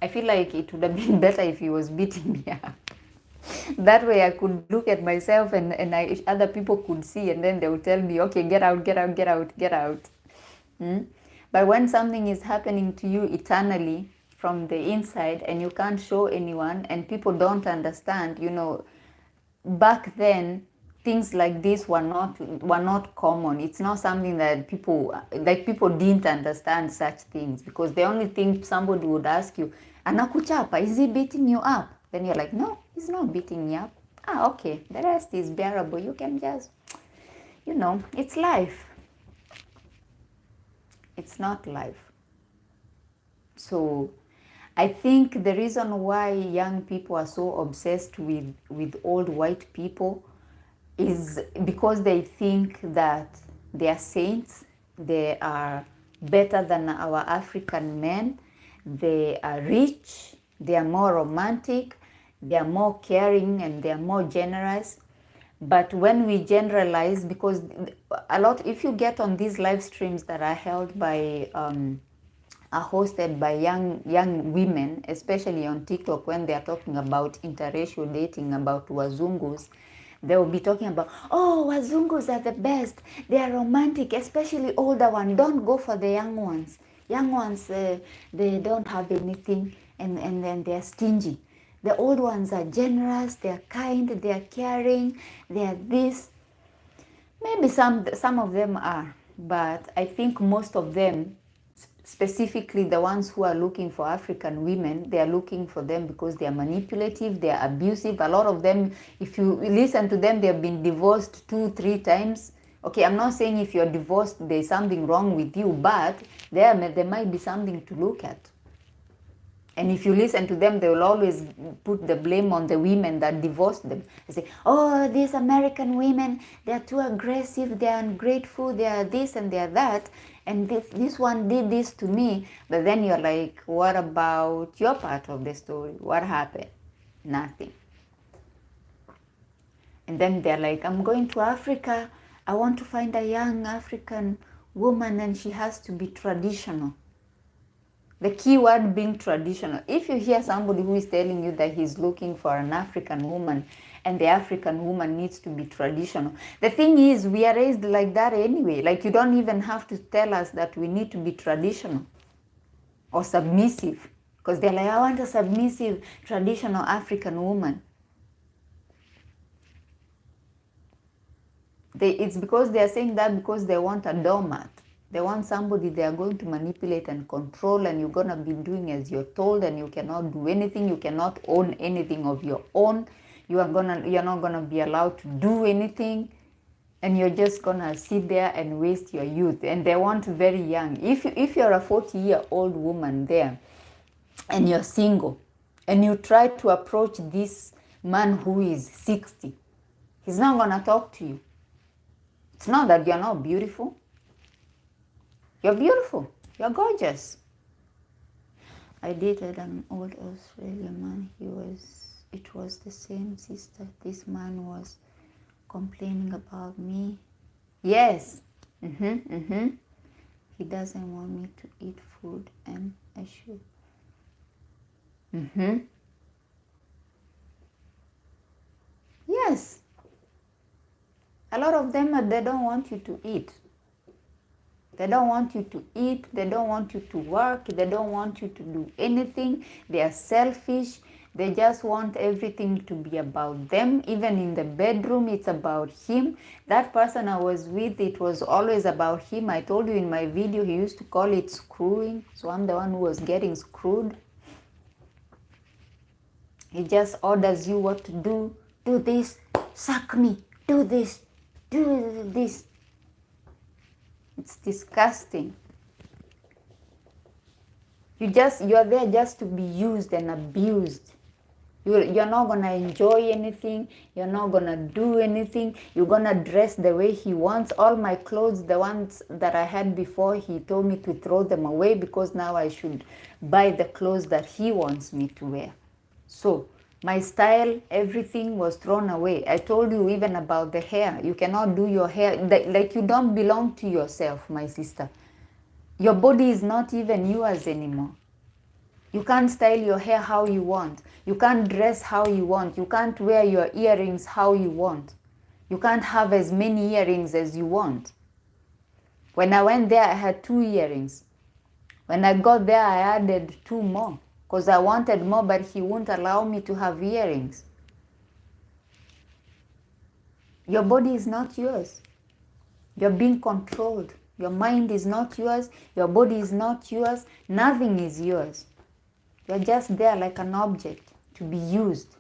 I feel like it would have been better if he was beating me up. That way I could look at myself and other people could see, and then they would tell me, okay, get out. But when something is happening to you eternally from the inside and you can't show anyone and people don't understand, back then things like this were not common. It's not something that people didn't understand such things, because the only thing somebody would ask you, anakuchapa, is he beating you up? Then you're like, no, he's not beating me up. Okay, the rest is bearable. You can just, it's life. It's not life. So I think the reason why young people are so obsessed with old white people is because they think that they are saints, they are better than our African men, they are rich, they are more romantic, they are more caring, and they are more generous. But when we generalize, because if you get on these live streams that are held by, are hosted by young women, especially on TikTok, when they are talking about interracial dating, about wazungus, they will be talking about, oh, wazungus are the best, they are romantic, especially older ones. Don't go for the young ones. Young ones, they don't have anything, and then they are stingy. The old ones are generous, they are kind, they are caring, they are this. Maybe some of them are, but I think most of them, specifically the ones who are looking for African women, they are looking for them because they are manipulative, they are abusive. A lot of them, if you listen to them, they have been divorced 2-3 times. Okay, I'm not saying if you're divorced, there's something wrong with you, but there might be something to look at. And if you listen to them, they will always put the blame on the women that divorced them. They say, oh, these American women, they are too aggressive, they are ungrateful, they are this and they are that. And this one did this to me. But then you're like, what about your part of the story? What happened? Nothing. And then they're like, I'm going to Africa. I want to find a young African woman and she has to be traditional. The key word being traditional. If you hear somebody who is telling you that he's looking for an African woman and the African woman needs to be traditional, the thing is we are raised like that anyway. Like you don't even have to tell us that we need to be traditional or submissive, because they're like, I want a submissive, traditional African woman. It's because they are saying that because they want a doormat. They want somebody they are going to manipulate and control, and you're going to be doing as you're told, and you cannot do anything. You cannot own anything of your own. You're not going to be allowed to do anything, and you're just going to sit there and waste your youth. And they want very young. If you're a 40-year-old woman there and you're single and you try to approach this man who is 60, he's not going to talk to you. It's not that you're not beautiful. You're beautiful. You're gorgeous. I dated an old Australian man. It was the same sister. This man was complaining about me. Yes. He doesn't want me to eat food and I should. Yes. A lot of them, they don't want you to eat. They don't want you to eat. They don't want you to work. They don't want you to do anything. They are selfish. They just want everything to be about them. Even in the bedroom, it's about him. That person I was with, it was always about him. I told you in my video, he used to call it screwing. So I'm the one who was getting screwed. He just orders you what to do. Do this, suck me, do this, do this. It's disgusting. You're there just to be used and abused. You're not going to enjoy anything. You're not going to do anything. You're going to dress the way he wants. All my clothes, the ones that I had before, he told me to throw them away because now I should buy the clothes that he wants me to wear. So my style, everything was thrown away. I told you even about the hair. You cannot do your hair. Like you don't belong to yourself, my sister. Your body is not even yours anymore. You can't style your hair how you want. You can't dress how you want. You can't wear your earrings how you want. You can't have as many earrings as you want. When I went there, I had 2 earrings. When I got there, I added 2 more. Because I wanted more, but he wouldn't allow me to have earrings. Your body is not yours. You're being controlled. Your mind is not yours. Your body is not yours. Nothing is yours. You're just there like an object to be used.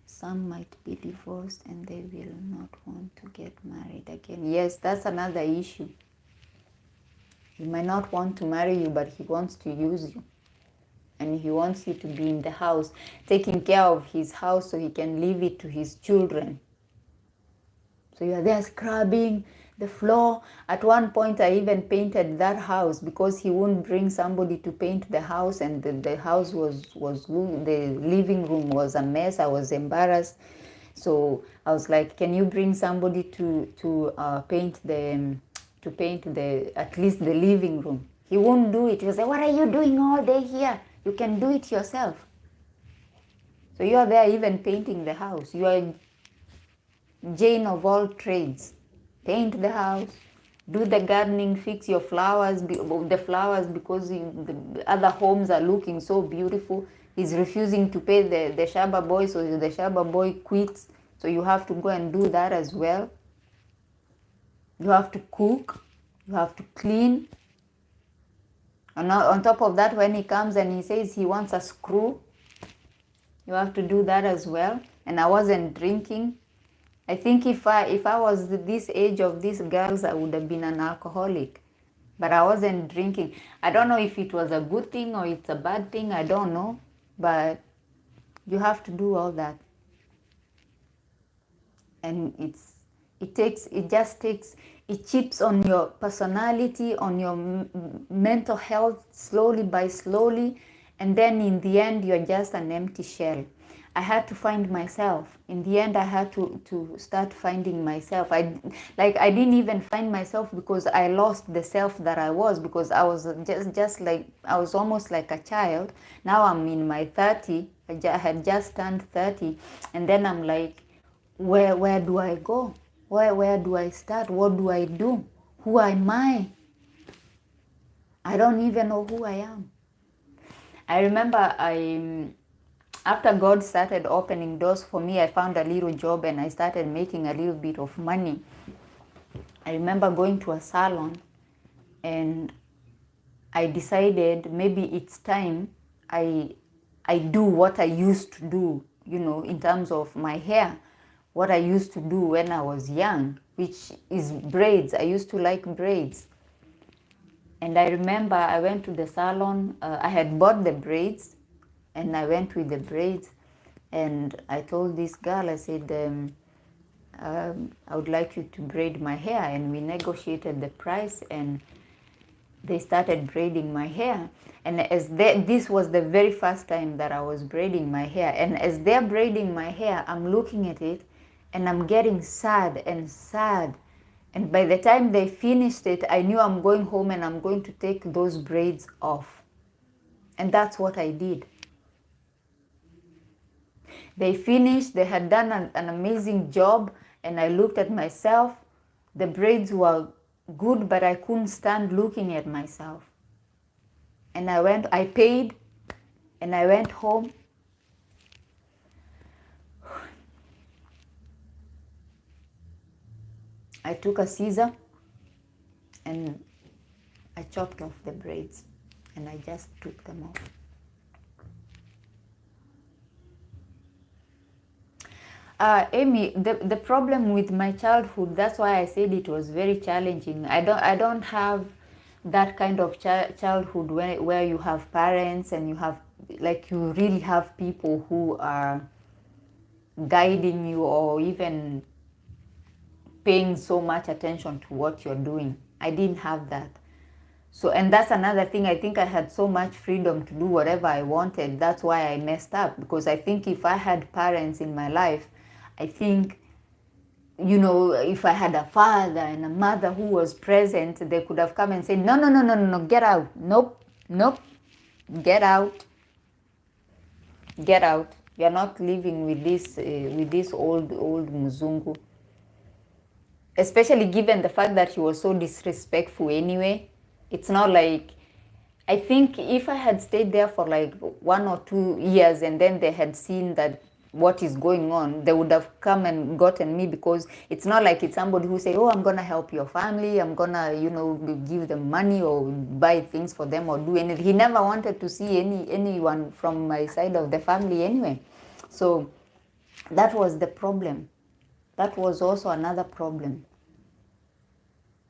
Some might be divorced and they will not want to get married again. Yes, that's another issue. He might not want to marry you, but he wants to use you. And he wants you to be in the house, taking care of his house so he can leave it to his children. So you're there scrubbing the floor. At one point, I even painted that house because he wouldn't bring somebody to paint the house, and the house the living room was a mess. I was embarrassed. So I was like, can you bring somebody to paint at least the living room? He won't do it. He was like, what are you doing all day here? You can do it yourself. So you are there even painting the house. You are Jane of all trades. Paint the house, do the gardening, fix your flowers, the flowers, because the other homes are looking so beautiful. He's refusing to pay the Shaba boy, so the Shaba boy quits. So you have to go and do that as well. You have to cook, you have to clean. And on top of that, when he comes and he says he wants a screw, you have to do that as well. And I wasn't drinking. I think if I was this age of these girls, I would have been an alcoholic. But I wasn't drinking. I don't know if it was a good thing or it's a bad thing. I don't know. But you have to do all that. And it chips on your personality, on your mental health, slowly by slowly. And then in the end, you're just an empty shell. I had to find myself. In the end, I had to start finding myself. I didn't even find myself because I lost the self that I was, because I was just like, I was almost like a child. Now I'm in my 30. I had just turned 30. And then I'm like, where do I go? Where do I start? What do I do? Who am I? I don't even know who I am. I remember after God started opening doors for me, I found a little job and I started making a little bit of money. I remember going to a salon and I decided maybe it's time I do what I used to do, in terms of my hair, what I used to do when I was young, which is braids. I used to like braids. And I remember I went to the salon, I had bought the braids, and I went with the braids, and I told this girl, I said, I would like you to braid my hair. And we negotiated the price, and they started braiding my hair. And this was the very first time that I was braiding my hair. And as they're braiding my hair, I'm looking at it, and I'm getting sad and sad. And by the time they finished it, I knew I'm going home and I'm going to take those braids off. And that's what I did. They finished, they had done an amazing job, and I looked at myself. The braids were good, but I couldn't stand looking at myself. And I paid, and I went home. I took a scissor and I chopped off the braids, and I just took them off. Amy, the problem with my childhood, that's why I said it was very challenging. I don't have that kind of childhood where you have parents and you have, like, you really have people who are guiding you or even paying so much attention to what you're doing. I didn't have that. So, and that's another thing. I think I had so much freedom to do whatever I wanted. That's why I messed up, because I think if I had parents in my life, I think, if I had a father and a mother who was present, they could have come and said, no, get out. Nope, get out. Get out. You're not living with this old Mzungu. Especially given the fact that he was so disrespectful anyway. It's not like, I think if I had stayed there for like 1 or 2 years and then they had seen that what is going on, they would have come and gotten me, because it's not like it's somebody who say, oh, I'm going to help your family, I'm going to, give them money or buy things for them or do anything. He never wanted to see anyone from my side of the family anyway. So that was the problem. That was also another problem.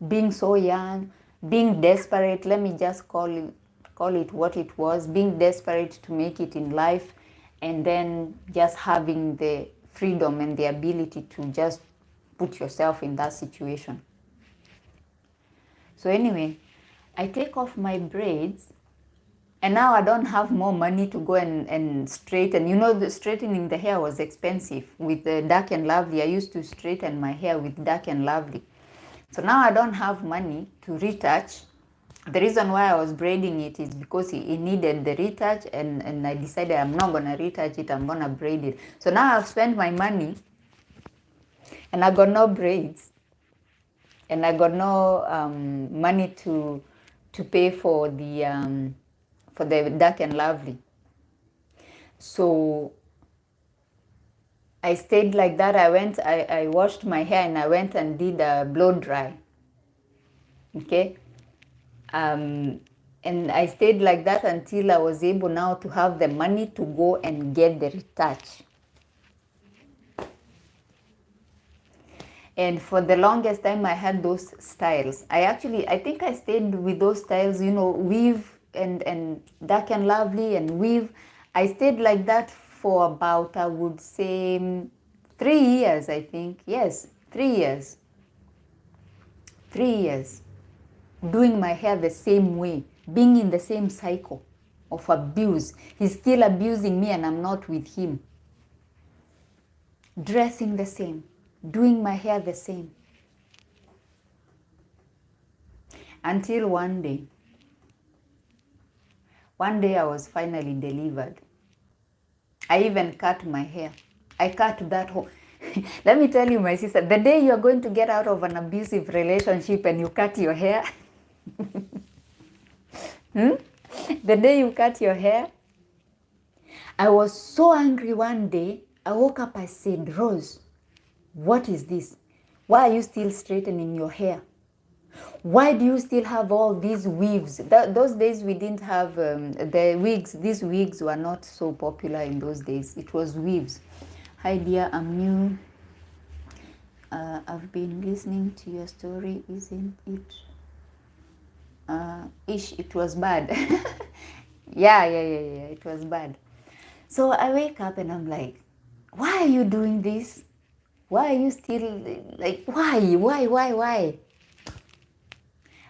Being so young, being desperate, let me just call it what it was, being desperate to make it in life, and then just having the freedom and the ability to just put yourself in that situation. So anyway, I take off my braids, and now I don't have more money to go and straighten. The straightening the hair was expensive. With the Dark and Lovely, I used to straighten my hair with Dark and Lovely. So now I don't have money to retouch. The reason why I was braiding it is because it needed the retouch, and I decided I'm not going to retouch it, I'm going to braid it. So now I've spent my money, and I got no braids, and I got no money to pay for the Dark and Lovely. So I stayed like that. I washed my hair and I went and did a blow dry. Okay. And I stayed like that until I was able now to have the money to go and get the retouch. And for the longest time, I had those styles. I think I stayed with those styles, weave and dark and lovely and weave. I stayed like that for about, I would say, 3 years, I think. Yes, 3 years. 3 years. Doing my hair the same way, being in the same cycle of abuse. He's still abusing me and I'm not with him. Dressing the same, doing my hair the same. Until one day I was finally delivered. I even cut my hair. I cut that whole... Let me tell you, my sister, the day you're going to get out of an abusive relationship and you cut your hair, the day you cut your hair, I was so angry one day. I woke up, I said, Rose, what is this? Why are you still straightening your hair? Why do you still have all these weaves? Those days we didn't have the wigs. These wigs were not so popular in those days. It was weaves. Hi dear, I'm new. I've been listening to your story. Isn't it? It was bad. Yeah, it was bad. So I wake up and I'm like, why are you doing this? Why are you still like, why?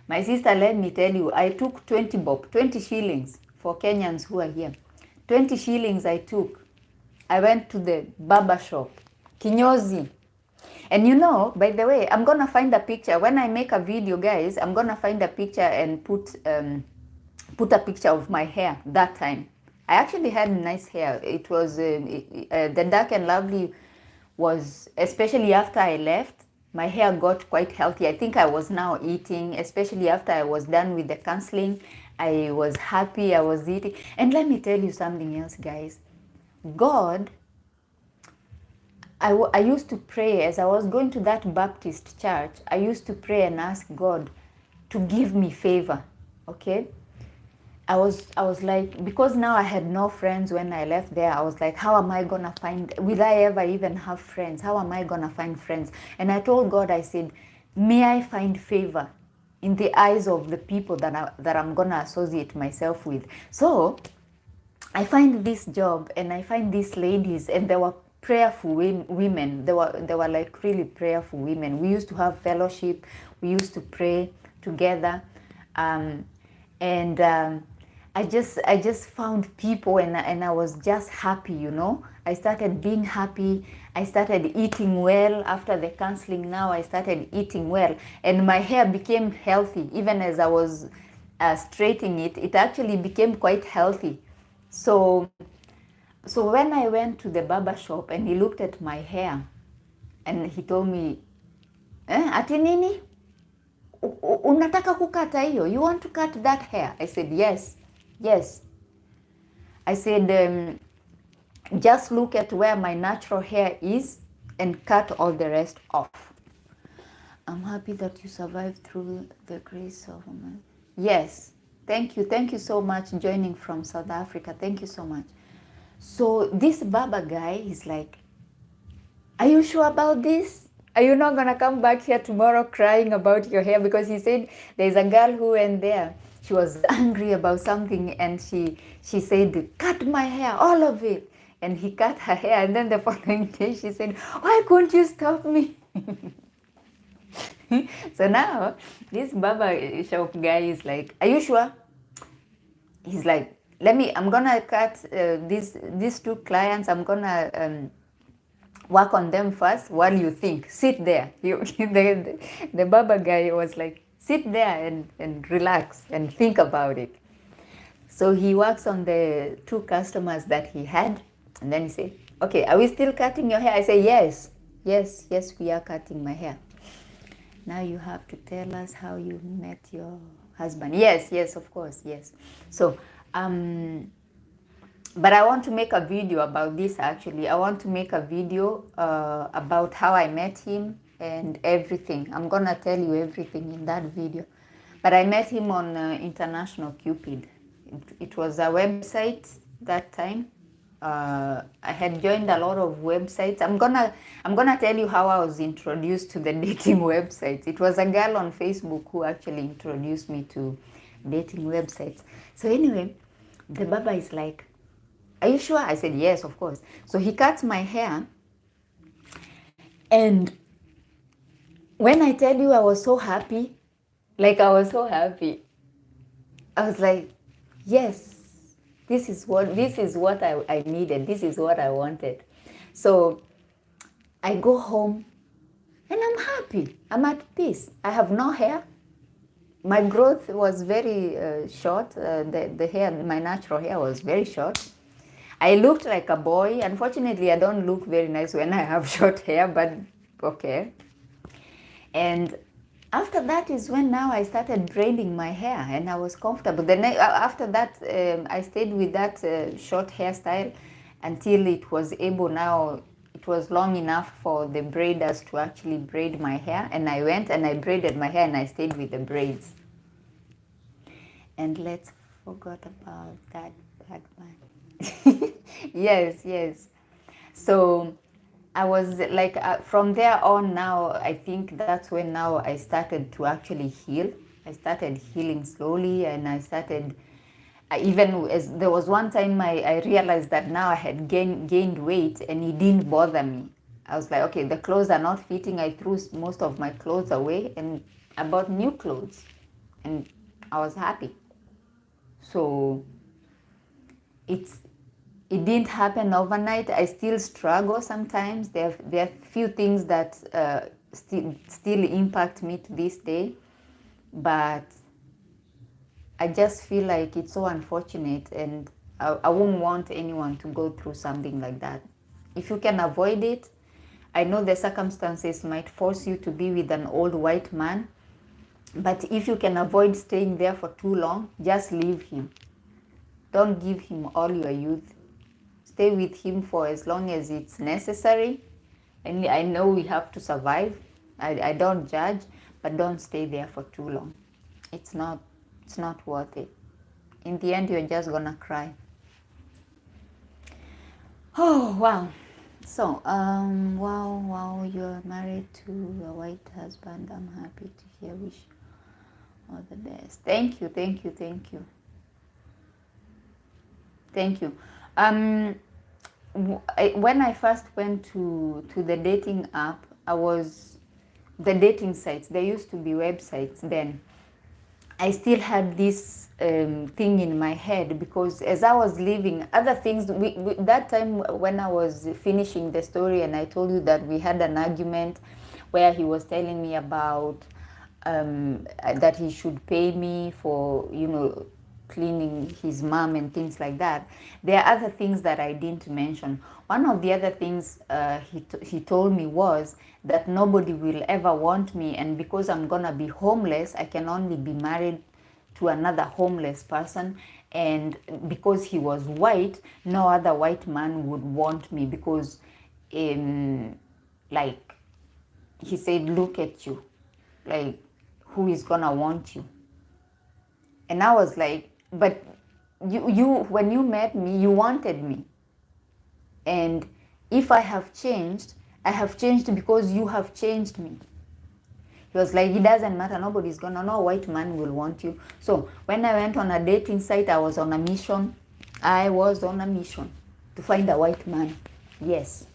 My sister, let me tell you, I took 20 bob, 20 shillings for Kenyans who are here. 20 shillings I took. I went to the barber shop, kinyozi. And by the way, I'm going to find a picture. When I make a video, guys, I'm going to find a picture and put a picture of my hair that time. I actually had nice hair. It was, the dark and lovely was, especially after I left, my hair got quite healthy. I think I was now eating, especially after I was done with the counseling. I was happy, I was eating. And let me tell you something else, guys. God, I used to pray as I was going to that Baptist church. I used to pray and ask God to give me favor, okay? I was like, because now I had no friends when I left there, I was like, how am I going to find, will I ever even have friends? How am I going to find friends? And I told God, I said, may I find favor in the eyes of the people that I'm going to associate myself with. So I find this job and I find these ladies, and they were prayerful women. They were like really prayerful women. We used to have fellowship. We used to pray together. I just found people and I was just happy, I started being happy. I started eating well after the counseling. Now I started eating well and my hair became healthy. Even as I was straightening it, it actually became quite healthy. So when I went to the barber shop and he looked at my hair and he told me, ati nini? Unataka kukata hiyo? You want to cut that hair? I said, yes. I said, just look at where my natural hair is and cut all the rest off. I'm happy that you survived through the grace of man. Yes, thank you so much joining from South Africa. Thank you so much. So this barber guy, he's like, are you sure about this? Are you not gonna come back here tomorrow crying about your hair? Because he said there's a girl who went there. She was angry about something and she said, cut my hair, all of it. And he cut her hair, and then the following day she said, why couldn't you stop me? So now this barber shop guy is like, are you sure? He's like, I'm gonna cut these two clients. I'm gonna work on them first while you think. Sit there. The barber guy was like, sit there and relax and think about it. So he works on the two customers that he had, and then he said, okay, are we still cutting your hair? I say, yes, we are cutting my hair. Now you have to tell us how you met your husband. Yes, of course, yes. So But I want to make a video about this actually. I want to make a video about how I met him and everything. I'm gonna tell you everything in that video. But I met him on International Cupid. It was a website that time. I had joined a lot of websites. I'm gonna tell you how I was introduced to the dating websites. It was a girl on Facebook who actually introduced me to dating websites. So anyway, the Baba is like, "Are you sure?" I said, "Yes, of course." So he cuts my hair, and when I tell you I was so happy, like I was so happy, I was like, "Yes, this is what I needed. This is what I wanted." So I go home and I'm happy. I'm at peace. I have no hair. My growth was very short. The hair, my natural hair was very short. I looked like a boy. Unfortunately, I don't look very nice when I have short hair, but okay. And after that is when now I started braiding my hair and I was comfortable. Then after that, I stayed with that short hairstyle until it was able now, it was long enough for the braiders to actually braid my hair. And I went and I braided my hair and I stayed with the braids. And let's forget about that bad man. Yes. So I was like, from there on now, I think that's when now I started to actually heal. I started healing slowly, and I started, even as there was one time I realized that now I had gained weight and it didn't bother me. I was like, okay, the clothes are not fitting. I threw most of my clothes away and I bought new clothes, and I was happy. So it didn't happen overnight. I still struggle sometimes. There are few things that still impact me to this day, but I just feel like it's so unfortunate, and I won't want anyone to go through something like that. If you can avoid it, I know the circumstances might force you to be with an old white man, but if you can avoid staying there for too long, just leave him. Don't give him all your youth. Stay with him for as long as it's necessary. And I know we have to survive. I don't judge, but don't stay there for too long. It's not worth it. In the end, you're just gonna cry. Oh wow. So wow, you're married to a white husband. I'm happy to hear. Wish you all the best. Thank you. When I first went to the dating app, the dating sites, there used to be websites then. I still had this thing in my head, because as I was living other things, that time when I was finishing the story and I told you that we had an argument where he was telling me about that he should pay me for, cleaning his mom and things like that. There are other things that I didn't mention. One of the other things he told me was that nobody will ever want me, and because I'm gonna be homeless, I can only be married to another homeless person. And because he was white, no other white man would want me, because like he said, look at you, like who is gonna want you? And I was like, but you when you met me, you wanted me. And if I have changed because you have changed me. He was like, it doesn't matter, nobody's gonna know, white man will want you. So when I went on a dating site, I was on a mission to find a white man. Yes,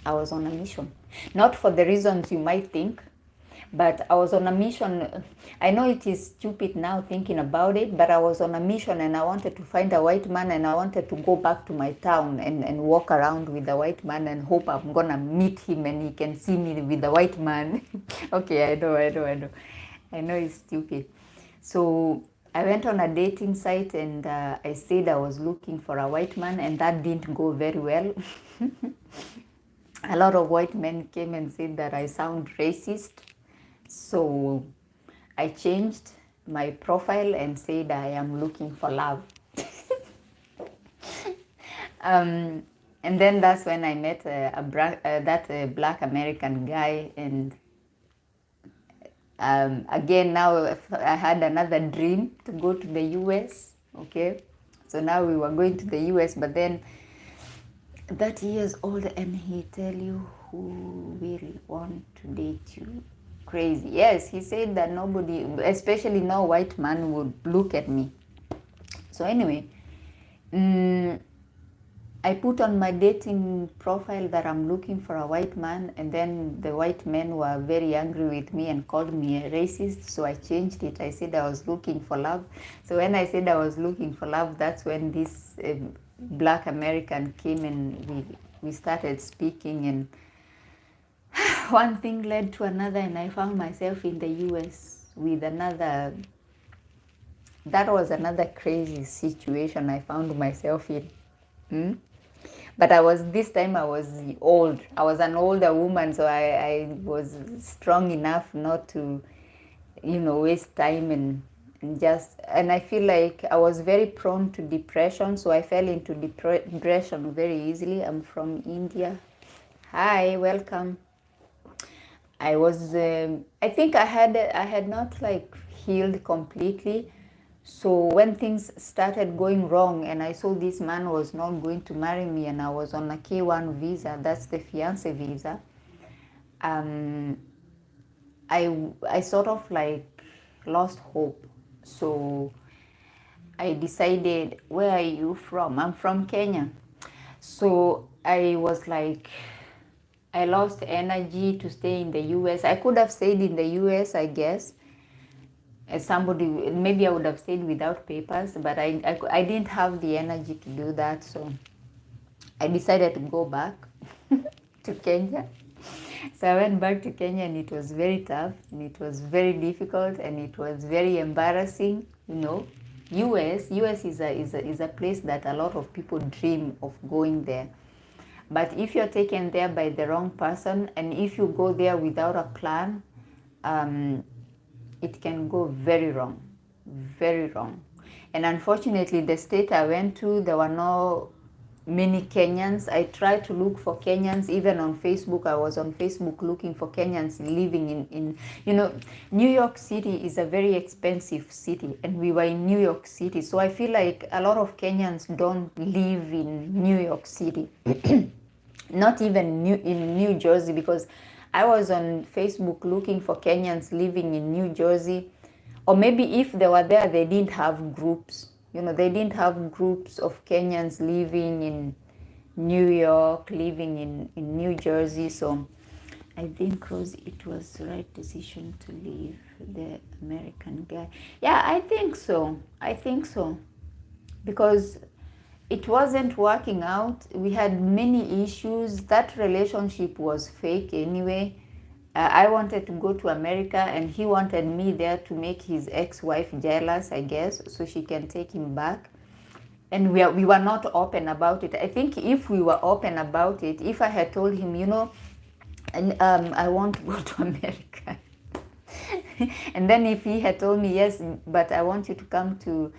I was on a mission. Not for the reasons you might think, but I was on a mission. I know it is stupid now thinking about it, but I was on a mission and I wanted to find a white man, and I wanted to go back to my town and walk around with the white man and hope I'm gonna meet him and he can see me with the white man. Okay, I know it's stupid. So I went on a dating site and I said I was looking for a white man, and that didn't go very well. A lot of white men came and said that I sound racist. So I changed my profile and said I am looking for love. And then that's when I met that black American guy, and again now I had another dream to go to the US. Okay, so now we were going to the US, but then 30 years old, and he tell you who will want to date you. Crazy. Yes, he said that nobody, especially no white man, would look at me. So anyway, I put on my dating profile that I'm looking for a white man, and then the white men were very angry with me and called me a racist, so I changed it. I said I was looking for love. So when I said I was looking for love, that's when this black American came, and we started speaking, and one thing led to another, and I found myself in the US with another. That was another crazy situation I found myself in. But this time I was old. I was an older woman, so I was strong enough not to, waste time and I feel like I was very prone to depression, so I fell into depression very easily. I'm from India. Hi, welcome. I was, I think I had not like healed completely. So when things started going wrong and I saw this man was not going to marry me, and I was on a K1 visa, that's the fiance visa, I sort of like lost hope. So I decided, where are you from? I'm from Kenya. So I was like, I lost energy to stay in the US. I could have stayed in the US, I guess. As somebody, maybe I would have stayed without papers, but I didn't have the energy to do that. So I decided to go back to Kenya. So I went back to Kenya, and it was very tough, and it was very difficult, and it was very embarrassing. US is a place that a lot of people dream of going there. But if you're taken there by the wrong person, and if you go there without a plan, it can go very wrong, very wrong. And unfortunately, the state I went to, there were no many Kenyans. I tried to look for Kenyans, even on Facebook. I was on Facebook looking for Kenyans living in New York City is a very expensive city, and we were in New York City. So I feel like a lot of Kenyans don't live in New York City, not even in New Jersey, because I was on Facebook looking for Kenyans living in New Jersey, or maybe if they were there, they didn't have groups. They didn't have groups of Kenyans living in New York, living in New Jersey. So I think, Rose, it was the right decision to leave the American guy. Yeah, I think so. Because it wasn't working out. We had many issues. That relationship was fake anyway. I wanted to go to America, and he wanted me there to make his ex-wife jealous, I guess, so she can take him back. And we were not open about it. I think if we were open about it, if I had told him, I want to go to America, and then if he had told me, yes, but I want you to come to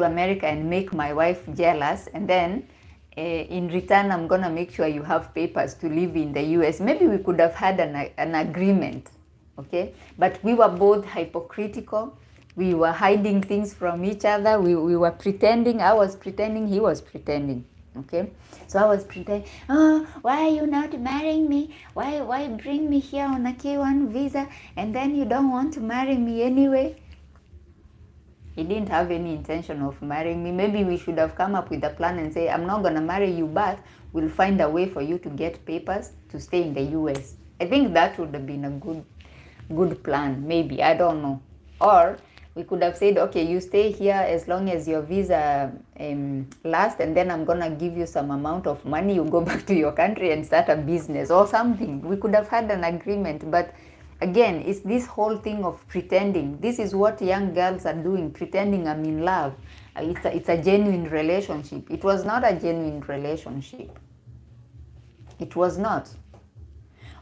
America and make my wife jealous, and then in return I'm gonna make sure you have papers to live in the US, maybe we could have had an agreement, okay? But we were both hypocritical. We were hiding things from each other. We were pretending. I was pretending, he was pretending, okay? So I was pretending, oh, why are you not marrying me? Why bring me here on a K1 visa, and then you don't want to marry me anyway? He didn't have any intention of marrying me. Maybe we should have come up with a plan and say, I'm not going to marry you, but we'll find a way for you to get papers to stay in the US. I think that would have been a good plan, maybe. I don't know. Or we could have said, okay, you stay here as long as your visa lasts, and then I'm going to give you some amount of money. You go back to your country and start a business or something. We could have had an agreement, but again, it's this whole thing of pretending. This is what young girls are doing, pretending I'm in love. It's a genuine relationship. It was not a genuine relationship. It was not.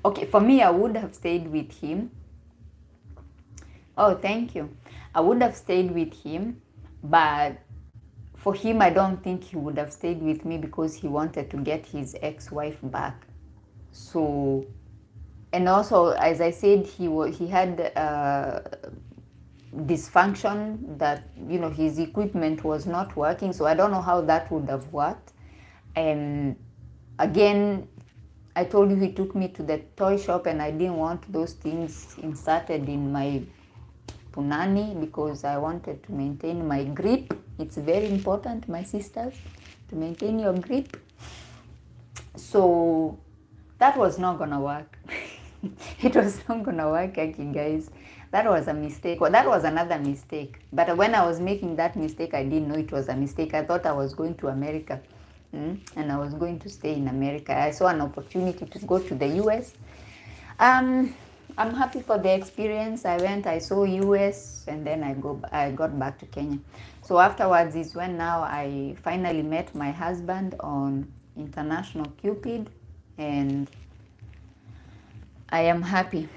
Okay, for me, I would have stayed with him. Oh, thank you. I would have stayed with him, but for him, I don't think he would have stayed with me because he wanted to get his ex-wife back. So, and also, as I said, he had dysfunction that, you know, his equipment was not working. So I don't know how that would have worked. And again, I told you he took me to the toy shop, and I didn't want those things inserted in my punani because I wanted to maintain my grip. It's very important, my sisters, to maintain your grip. So that was not gonna work. It was not gonna work, actually, guys. That was a mistake. Well, that was another mistake. But when I was making that mistake, I didn't know it was a mistake. I thought I was going to America. And I was going to stay in America. I saw an opportunity to go to the US. I'm happy for the experience. I went, I saw US, and then I got back to Kenya. So afterwards is when now I finally met my husband on International Cupid, and I am happy.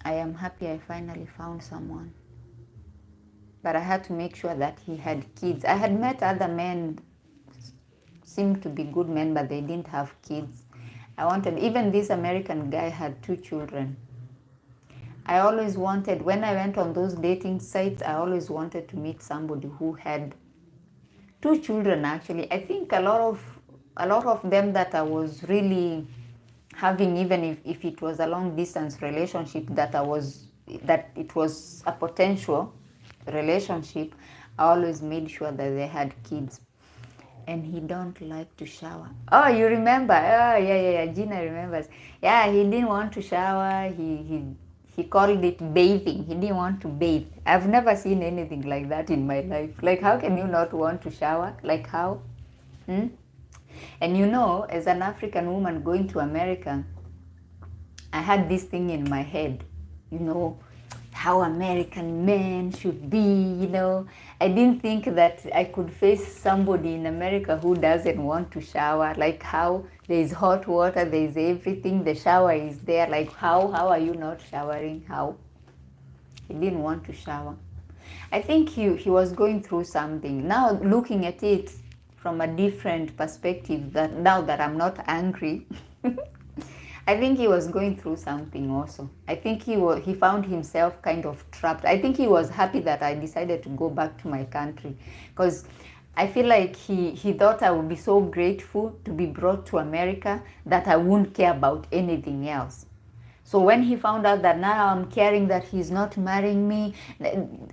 I am happy I finally found someone. But I had to make sure that he had kids. I had met other men, seemed to be good men, but they didn't have kids. I wanted, even this American guy had 2 children. I always wanted, when I went on those dating sites, I always wanted to meet somebody who had 2 children, actually. I think a lot of them that I was really having, even if it was a long distance relationship, that it was a potential relationship, I always made sure that they had kids. And he don't like to shower. Oh, you remember? Oh, yeah. Gina remembers. Yeah, he didn't want to shower. He called it bathing. He didn't want to bathe. I've never seen anything like that in my life. Like, how can you not want to shower? Like, how? And you know, as an African woman going to America, I had this thing in my head, you know, how American men should be, you know. I didn't think that I could face somebody in America who doesn't want to shower. Like, how there is hot water, there is everything, the shower is there. Like, how are you not showering? How? He didn't want to shower. I think he was going through something. Now, looking at it from a different perspective, that now that I'm not angry, I think he was going through something also. I think he found himself kind of trapped. I think he was happy that I decided to go back to my country, because I feel like he thought I would be so grateful to be brought to America that I wouldn't care about anything else. So when he found out that now I'm caring that he's not marrying me,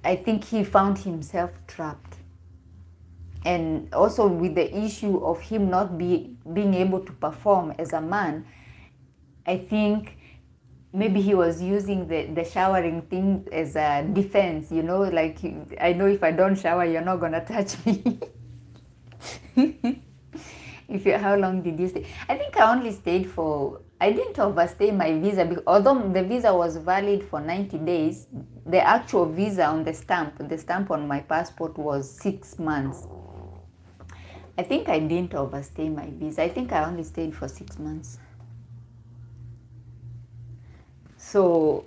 I think he found himself trapped. And also with the issue of him not being able to perform as a man, I think maybe he was using the showering thing as a defense, you know, like, I know if I don't shower, you're not going to touch me. How long did you stay? I think I only stayed I didn't overstay my visa, because although the visa was valid for 90 days, the actual visa on the stamp on my passport was 6 months. I think I didn't overstay my visa. I think I only stayed for 6 months. So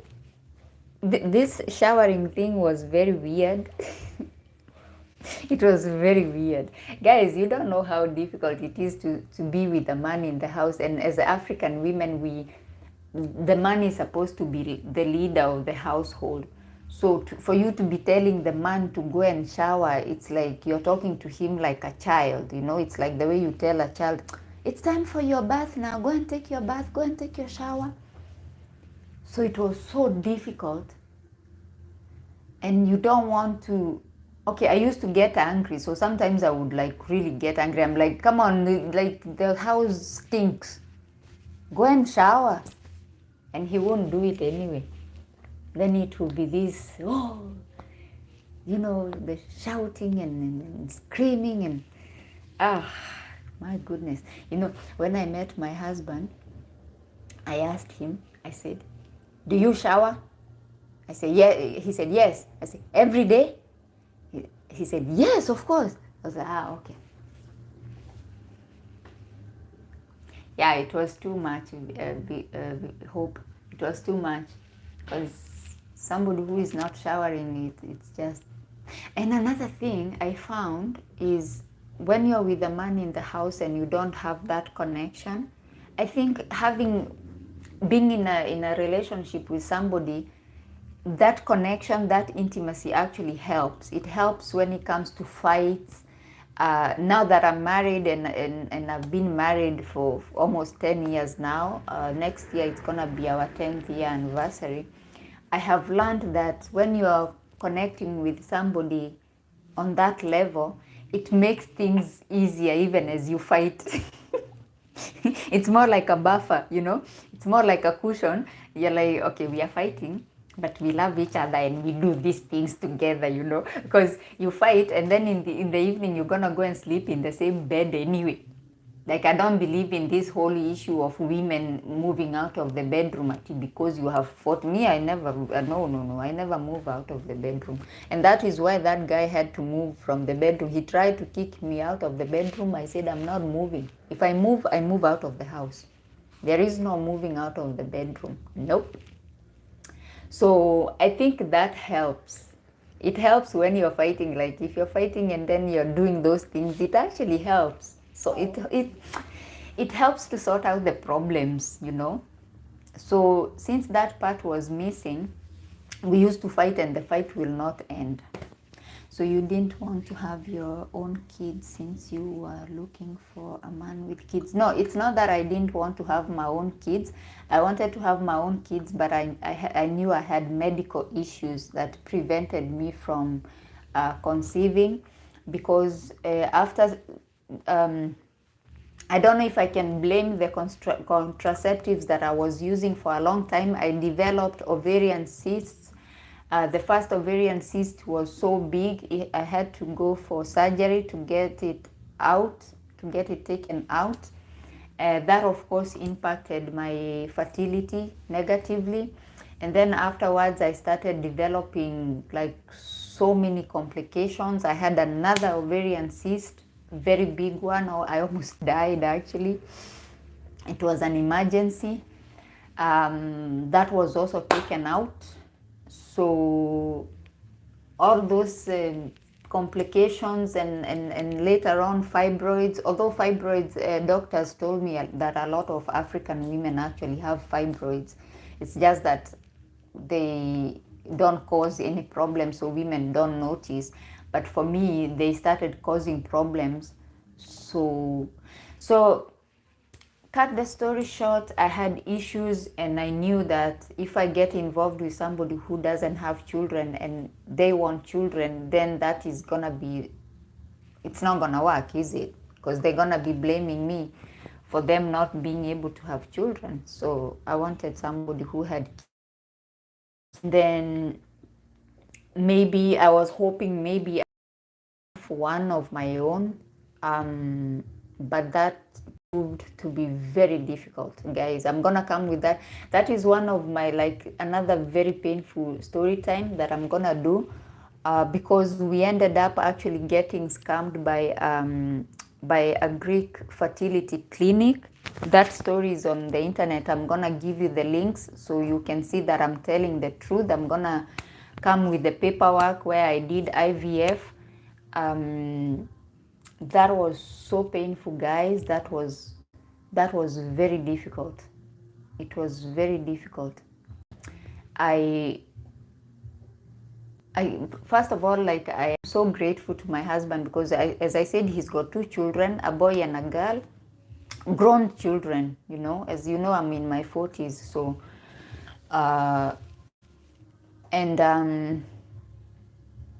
this showering thing was very weird. It was very weird. Guys, you don't know how difficult it is to be with a man in the house. And as African women, the man is supposed to be the leader of the household. So for you to be telling the man to go and shower, it's like you're talking to him like a child, you know. It's like the way you tell a child, it's time for your bath now, go and take your bath, go and take your shower. So it was so difficult, and you don't want to. Okay, I used to get angry, so sometimes I would like really get angry. I'm like, come on, like, the house stinks, go and shower. And he won't do it anyway. Then it will be this, you know, the shouting and screaming, and my goodness. You know, when I met my husband, I asked him, I said, do you shower? I said, yeah. He said, yes. I said, every day? He said, yes, of course. I was like, okay. Yeah, it was too much, Hope. It was too much. Because somebody who is not showering, it's just... And another thing I found is when you're with a man in the house and you don't have that connection, I think being in a relationship with somebody, that connection, that intimacy actually helps. It helps when it comes to fights. Now that I'm married and I've been married for almost 10 years now, next year it's gonna be our 10th year anniversary. I have learned that when you are connecting with somebody on that level, it makes things easier even as you fight. It's more like a buffer, you know? It's more like a cushion. You're like, okay, we are fighting, but we love each other and we do these things together, you know? Because you fight and then in the evening you're gonna go and sleep in the same bed anyway. Like, I don't believe in this whole issue of women moving out of the bedroom because you have fought. Me, I never, no, I never move out of the bedroom. And that is why that guy had to move from the bedroom. He tried to kick me out of the bedroom. I said, I'm not moving. If I move out of the house. There is no moving out of the bedroom. Nope. So I think that helps. It helps when you're fighting. Like, if you're fighting and then you're doing those things, it actually helps. So it helps to sort out the problems, you know. So since that part was missing, we used to fight and the fight will not end. So you didn't want to have your own kids since you were looking for a man with kids. No, it's not that I didn't want to have my own kids. I wanted to have my own kids, but I knew I had medical issues that prevented me from conceiving, because after I don't know if I can blame the contraceptives that I was using for a long time. I developed ovarian cysts. The first ovarian cyst was so big, I had to go for surgery to get it out, to get it taken out. That, of course, impacted my fertility negatively. And then afterwards, I started developing like so many complications. I had another ovarian cyst, very big one. I almost died, actually. It was an emergency. That was also taken out. So all those complications and later on fibroids, although fibroids, doctors told me that a lot of African women actually have fibroids. It's just that they don't cause any problems, so women don't notice. But for me, they started causing problems. So cut the story short, I had issues, and I knew that if I get involved with somebody who doesn't have children and they want children, then that is gonna be, it's not gonna work, is it? Because they're gonna be blaming me for them not being able to have children. So I wanted somebody who had kids. Then maybe I was hoping maybe for one of my own, but that proved to be very difficult, guys. I'm gonna come with that. That is one of my, like, another very painful story time that I'm gonna do, because we ended up actually getting scammed by a Greek fertility clinic. That story is on the internet. I'm gonna give you the links so you can see that I'm telling the truth. I'm gonna come with the paperwork where I did IVF. That was so painful, guys. That was very difficult. It was very difficult. I first of all, like, I am so grateful to my husband because as I said, he's got 2 children, a boy and a girl, grown children, you know. As you know, I'm in my 40s, so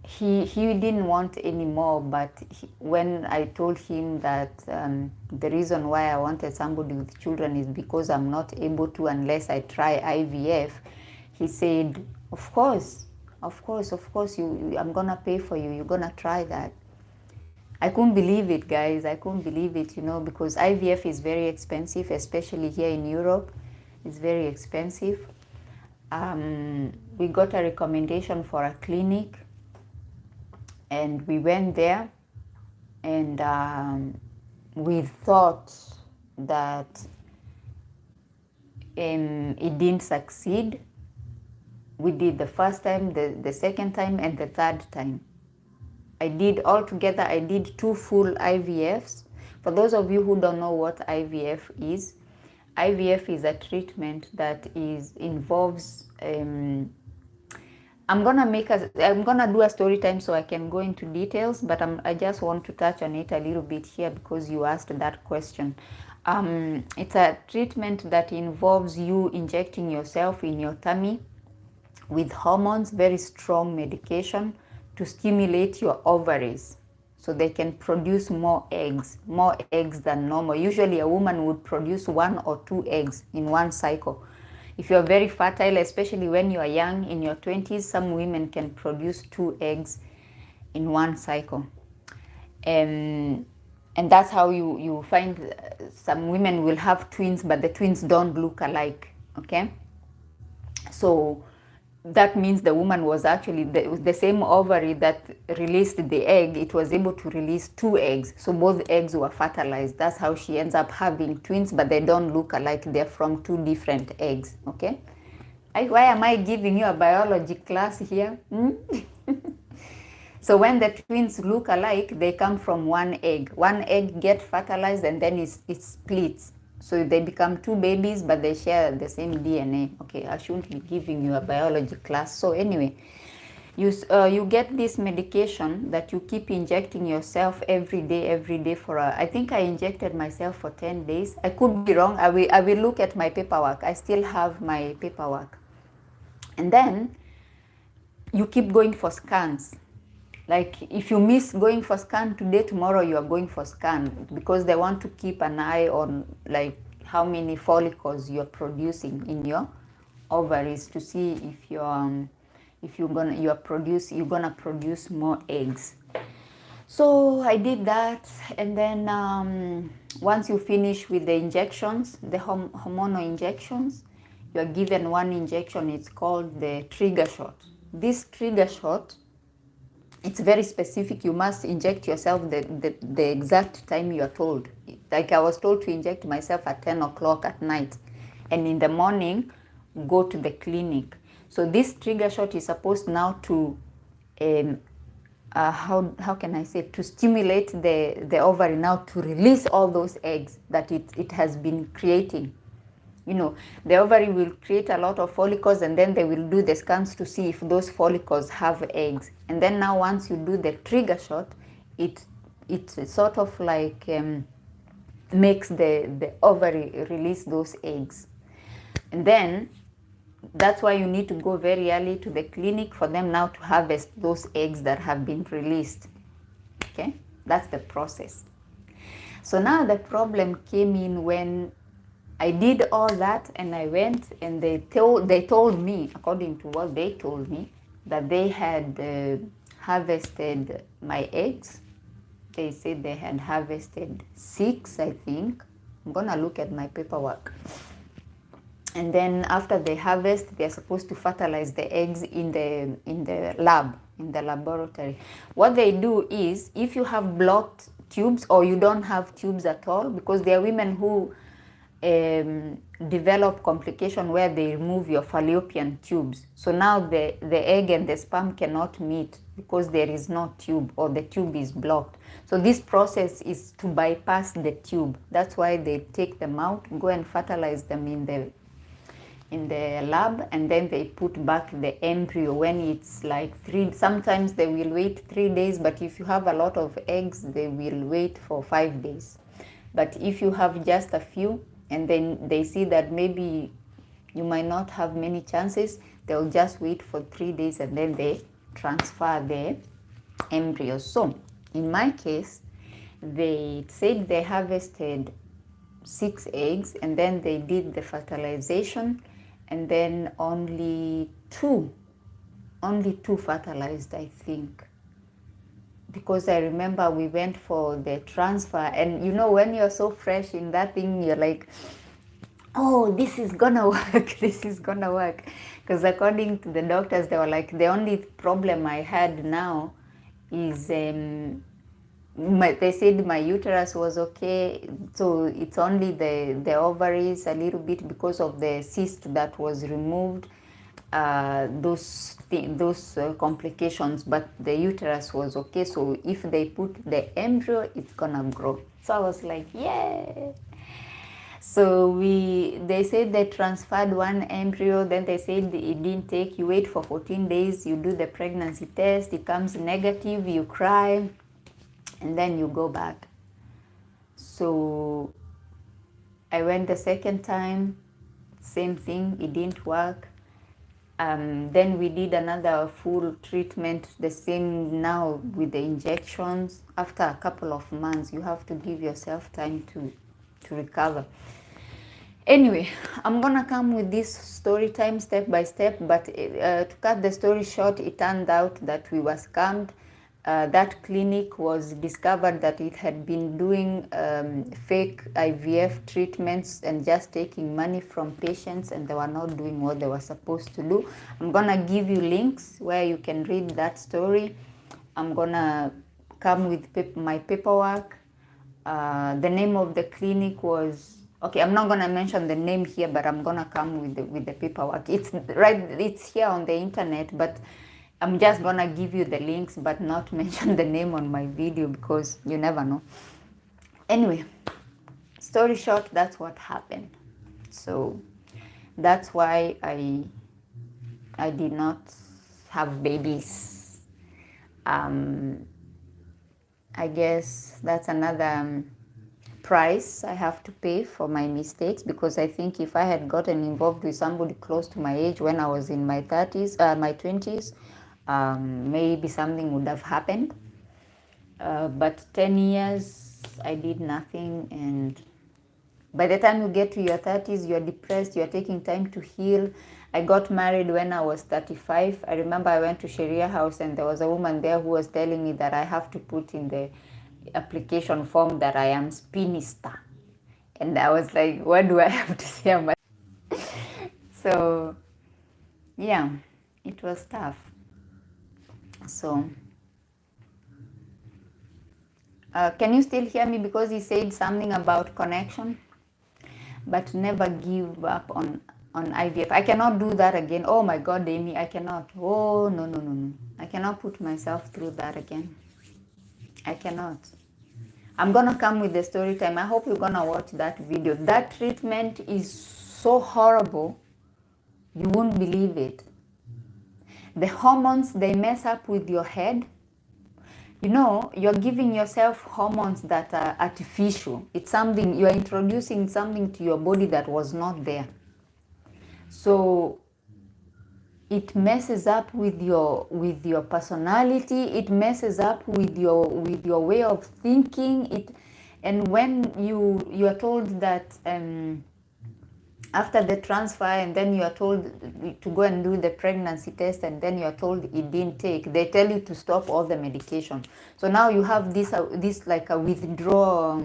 he didn't want any more, but when I told him that the reason why I wanted somebody with children is because I'm not able to unless I try IVF, he said, of course, I'm gonna pay for you, you're gonna try that. I couldn't believe it, guys. I couldn't believe it, you know, because IVF is very expensive, especially here in Europe. It's very expensive. We got a recommendation for a clinic, and we went there, and we thought that it didn't succeed. We did the first time, the second time, and the third time. I did 2 full IVFs. For those of you who don't know what IVF is a treatment that involves I'm gonna do a story time so I can go into details, but I just want to touch on it a little bit here because you asked that question. It's a treatment that involves you injecting yourself in your tummy with hormones, very strong medication to stimulate your ovaries so they can produce more eggs than normal. Usually a woman would produce 1 or 2 eggs in one cycle. If you're very fertile, especially when you are young, in your 20s, some women can produce 2 eggs in one cycle. And that's how you find some women will have twins, but the twins don't look alike, okay? So that means the woman was actually the same ovary that released the egg. It was able to release 2 eggs, so both eggs were fertilized. That's how she ends up having twins, but they don't look alike. They're from 2 different eggs. Okay, why am I giving you a biology class here? So when the twins look alike, they come from 1 egg. 1 egg gets fertilized and then it splits. So they become 2 babies, but they share the same DNA. Okay, I shouldn't be giving you a biology class. So anyway, you get this medication that you keep injecting yourself every day for I think I injected myself for 10 days. I could be wrong. I will look at my paperwork. I still have my paperwork. And then you keep going for scans. Like if you miss going for scan today, tomorrow you are going for scan because they want to keep an eye on like how many follicles you're producing in your ovaries to see if you're gonna produce more eggs. So I did that, and then once you finish with the injections, the hormonal injections, you are given 1 injection. It's called the trigger shot. This trigger shot, it's very specific. You must inject yourself the exact time you are told. Like I was told to inject myself at 10 o'clock at night, and in the morning go to the clinic. So this trigger shot is supposed now to how can I say, to stimulate the ovary now to release all those eggs that it has been creating. You know, the ovary will create a lot of follicles, and then they will do the scans to see if those follicles have eggs. And then now once you do the trigger shot, it sort of like makes the ovary release those eggs. And then that's why you need to go very early to the clinic for them now to harvest those eggs that have been released. Okay, that's the process. So now the problem came in when I did all that, and I went, and they told me, according to what they told me, that they had harvested my eggs. They said they had harvested 6, I think. I'm gonna look at my paperwork. And then after they harvest, they're supposed to fertilize the eggs in the lab, in the laboratory. What they do is, if you have blocked tubes or you don't have tubes at all, because there are women who develop complication where they remove your fallopian tubes. So now the egg and the sperm cannot meet because there is no tube, or the tube is blocked. So this process is to bypass the tube. That's why they take them out, go and fertilize them in the lab, and then they put back the embryo when it's like 3. Sometimes they will wait 3 days, but if you have a lot of eggs, they will wait for 5 days. But if you have just a few, and then they see that maybe you might not have many chances, they'll just wait for 3 days, and then they transfer the embryos. So in my case, they said they harvested 6 eggs, and then they did the fertilization, and then only two fertilized, I think. Because I remember we went for the transfer, and you know, when you're so fresh in that thing, you're like, oh, this is gonna work, this is gonna work. Because according to the doctors, they were like, the only problem I had now is, they said my uterus was okay, so it's only the ovaries a little bit because of the cyst that was removed. those complications, but the uterus was okay. So if they put the embryo, it's gonna grow. So I was like, yeah. So they said they transferred one embryo, then they said it didn't take. You wait for 14 days, you do the pregnancy test, it comes negative, you cry, and then you go back. So I went the second time, same thing, it didn't work. Then we did another full treatment, the same now with the injections. After a couple of months, you have to give yourself time to recover. Anyway, I'm gonna come with this story time step by step, but to cut the story short, it turned out that we were scammed. That clinic was discovered that it had been doing fake IVF treatments and just taking money from patients, and they were not doing what they were supposed to do. I'm gonna give you links where you can read that story. I'm gonna come with my paperwork. The name of the clinic was, okay, I'm not gonna mention the name here, but I'm gonna come with the paperwork. It's here on the internet, but I'm just gonna give you the links, but not mention the name on my video because you never know. Anyway, story short, that's what happened. So that's why I did not have babies. I guess that's another price I have to pay for my mistakes, because I think if I had gotten involved with somebody close to my age when I was in my 20s, maybe something would have happened. But 10 years, I did nothing, and by the time you get to your 30s, you're depressed, you're taking time to heal. I got married when I was 35. I remember I went to Sharia house and there was a woman there who was telling me that I have to put in the application form that I am spinster. And I was like, what do I have to say about it? So, yeah, it was tough. So, can you still hear me? Because he said something about connection, but never give up on IVF. I cannot do that again. Oh my God, Amy, I cannot. Oh, no. I cannot put myself through that again. I cannot. I'm going to come with the story time. I hope you're going to watch that video. That treatment is so horrible. You won't believe it. The hormones, they mess up with your head. You know, you're giving yourself hormones that are artificial. It's something, you're introducing something to your body that was not there. So it messes up with your personality. It messes up with your way of thinking. And when you are told that after the transfer, and then you are told to go and do the pregnancy test, and then you are told it didn't take, they tell you to stop all the medication. So now you have this like a withdrawal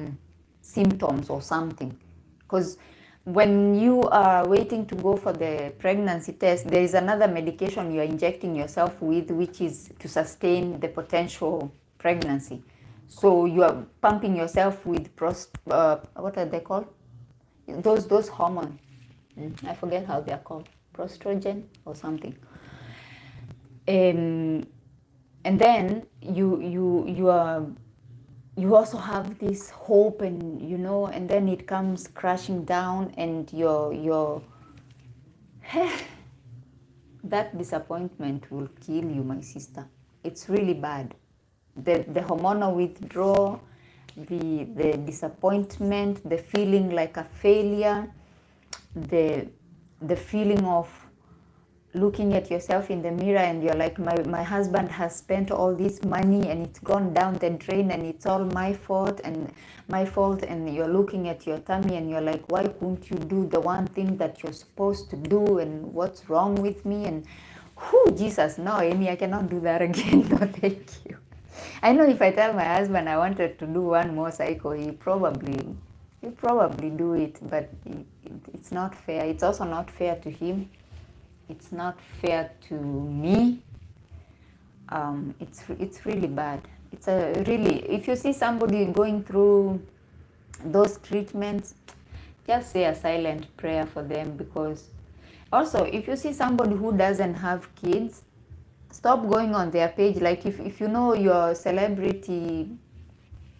symptoms or something, because when you are waiting to go for the pregnancy test, there is another medication you are injecting yourself with, which is to sustain the potential pregnancy. So you are pumping yourself with what are they called? Those hormones. I forget how they are called. Prostrogen or something. And then you also have this hope, and and then it comes crashing down, and your that disappointment will kill you, my sister. It's really bad. The hormonal withdrawal, the disappointment, the feeling like a failure, the feeling of looking at yourself in the mirror and you're like, my husband has spent all this money and it's gone down the drain and it's all my fault, and you're looking at your tummy and you're like, why couldn't you do the one thing that you're supposed to do, and what's wrong with me? And Jesus, no, Amy, I cannot do that again. No, thank you. I know if I tell my husband I wanted to do one more cycle, he'll probably do it, but it's not fair. It's also not fair to him. It's not fair to me. It's really bad. It's if you see somebody going through those treatments, just say a silent prayer for them, because Also, if you see somebody who doesn't have kids, stop going on their page. Like if you know your celebrity,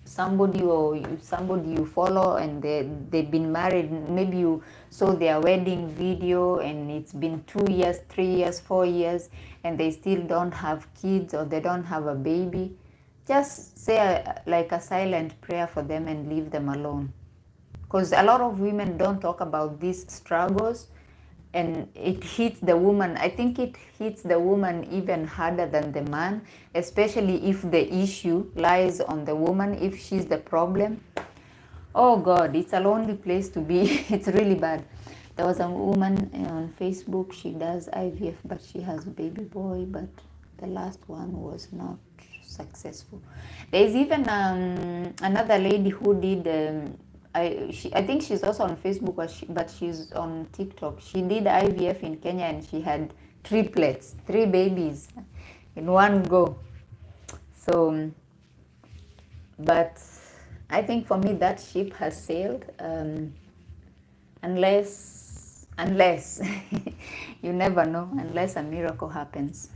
somebody or somebody you follow, and they've been married, maybe you saw their wedding video and it's been 2 years, 3 years, 4 years, and they still don't have kids or they don't have a baby, just say like a silent prayer for them and leave them alone. Because a lot of women don't talk about these struggles, and it hits the woman. I think it hits the woman even harder than the man, especially if the issue lies on the woman, if she's the problem. Oh God, it's a lonely place to be. It's really bad. There was a woman on Facebook, she does IVF, but she has a baby boy, but the last one was not successful. There's even another lady who did I think she's also on Facebook, but she's on TikTok. She did IVF in Kenya and she had triplets, 3 babies in one go. So, but I think for me that ship has sailed, unless you never know, unless a miracle happens.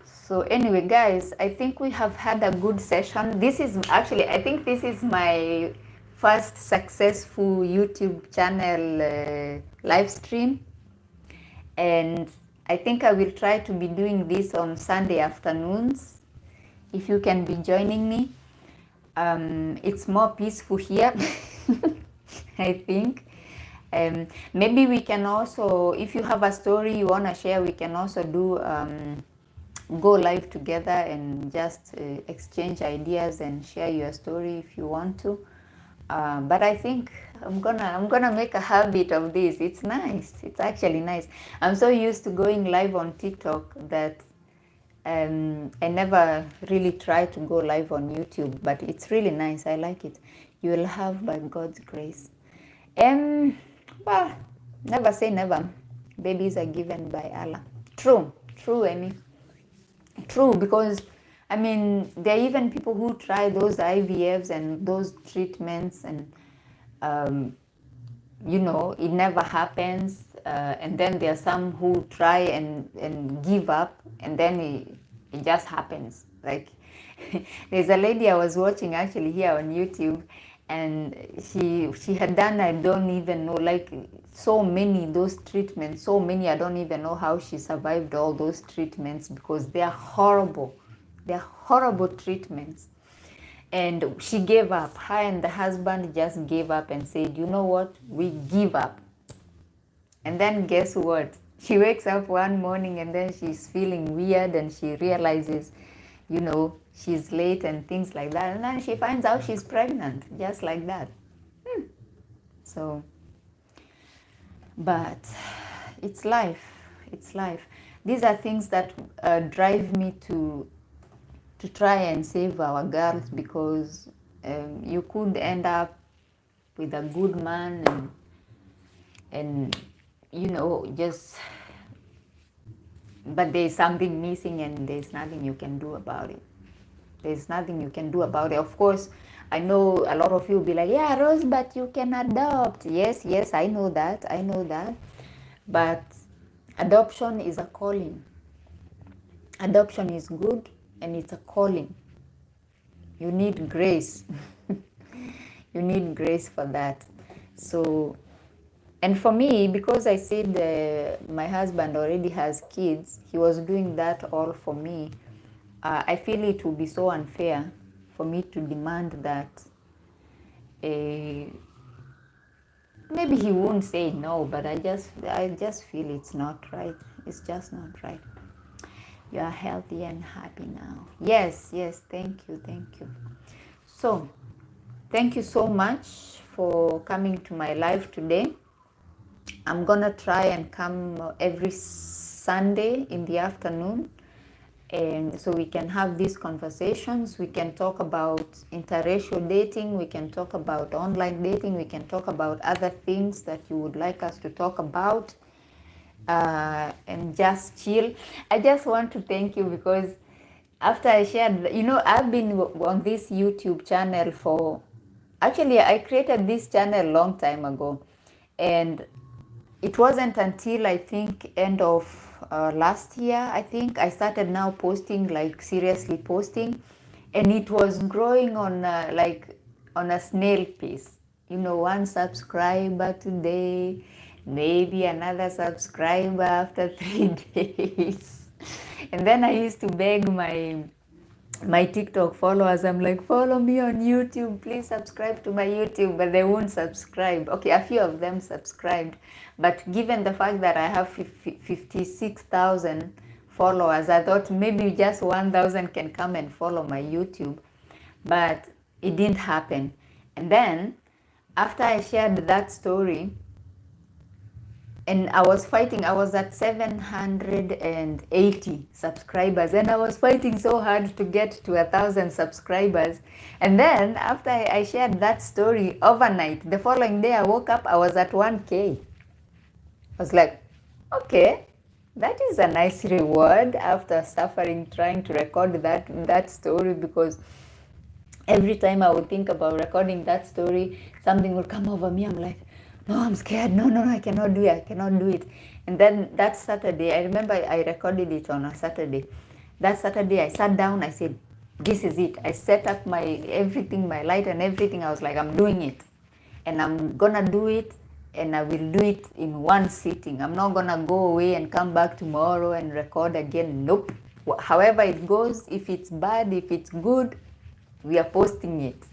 So anyway, guys, I think we have had a good session. This is actually, I think this is my first successful YouTube channel live stream, and I think I will try to be doing this on Sunday afternoons. If you can be joining me, it's more peaceful here. I think maybe we can also, if you have a story you want to share, we can also do go live together and just exchange ideas and share your story if you want to. But I think I'm gonna make a habit of this. It's nice. It's actually nice. I'm so used to going live on TikTok that I never really try to go live on YouTube. But it's really nice. I like it. You will have, by God's grace. Well, never say never. Babies are given by Allah. True, Amy. True, because I mean, there are even people who try those IVFs and those treatments, and you know, it never happens. And then there are some who try and give up, and then it just happens. Like there's a lady I was watching actually here on YouTube, and she had done, I don't even know, like so many those treatments, so many, I don't even know how she survived all those treatments, because they are horrible. They're horrible treatments. And she gave up. Her and the husband just gave up and said, you know what, we give up. And then guess what? She wakes up one morning and then she's feeling weird, and she realizes, you know, she's late and things like that. And then she finds out she's pregnant, just like that. So, but it's life. It's life. These are things that drive me to try and save our girls, because you could end up with a good man and you know, just, but there's something missing and there's nothing you can do about it. There's nothing you can do about it. Of course, I know a lot of you will be like, yeah, Rose, but you can adopt. Yes, I know that. But adoption is a calling. Adoption is good, and it's a calling. You need grace. You need grace for that. So, and for me, because I said my husband already has kids, he was doing that all for me. I feel it would be so unfair for me to demand that. Maybe he won't say no, but I just feel it's not right. It's just not right. You are healthy and happy now. Yes, thank you. So, thank you so much for coming to my live today. I'm gonna try and come every Sunday in the afternoon, and so we can have these conversations. We can talk about interracial dating, we can talk about online dating, we can talk about other things that you would like us to talk about. And just chill. I just want to thank you, because after I shared, you know, I've been on this YouTube channel for, actually I created this channel a long time ago, and it wasn't until I think end of last year, I think I started now posting, like seriously posting, and it was growing on like on a snail pace. You know, one subscriber today, maybe another subscriber after 3 days. And then I used to beg my TikTok followers, I'm like, follow me on YouTube, please subscribe to my YouTube, but they won't subscribe. Okay, a few of them subscribed, but given the fact that I have 56,000 followers, I thought maybe just 1,000 can come and follow my YouTube, but it didn't happen. And then after I shared that story, and I was fighting, I was at 780 subscribers, and I was fighting so hard to get to 1,000 subscribers. And then after I shared that story overnight, the following day I woke up, I was at 1K. I was like, okay, that is a nice reward after suffering trying to record that story, because every time I would think about recording that story, something would come over me. I'm like, no, I'm scared. No, I cannot do it. I cannot do it. And then that Saturday, I remember I recorded it on a Saturday. That Saturday, I sat down. I said, this is it. I set up my everything, my light and everything. I was like, I'm doing it. And I'm going to do it. And I will do it in one sitting. I'm not going to go away and come back tomorrow and record again. Nope. However it goes, if it's bad, if it's good, we are posting it.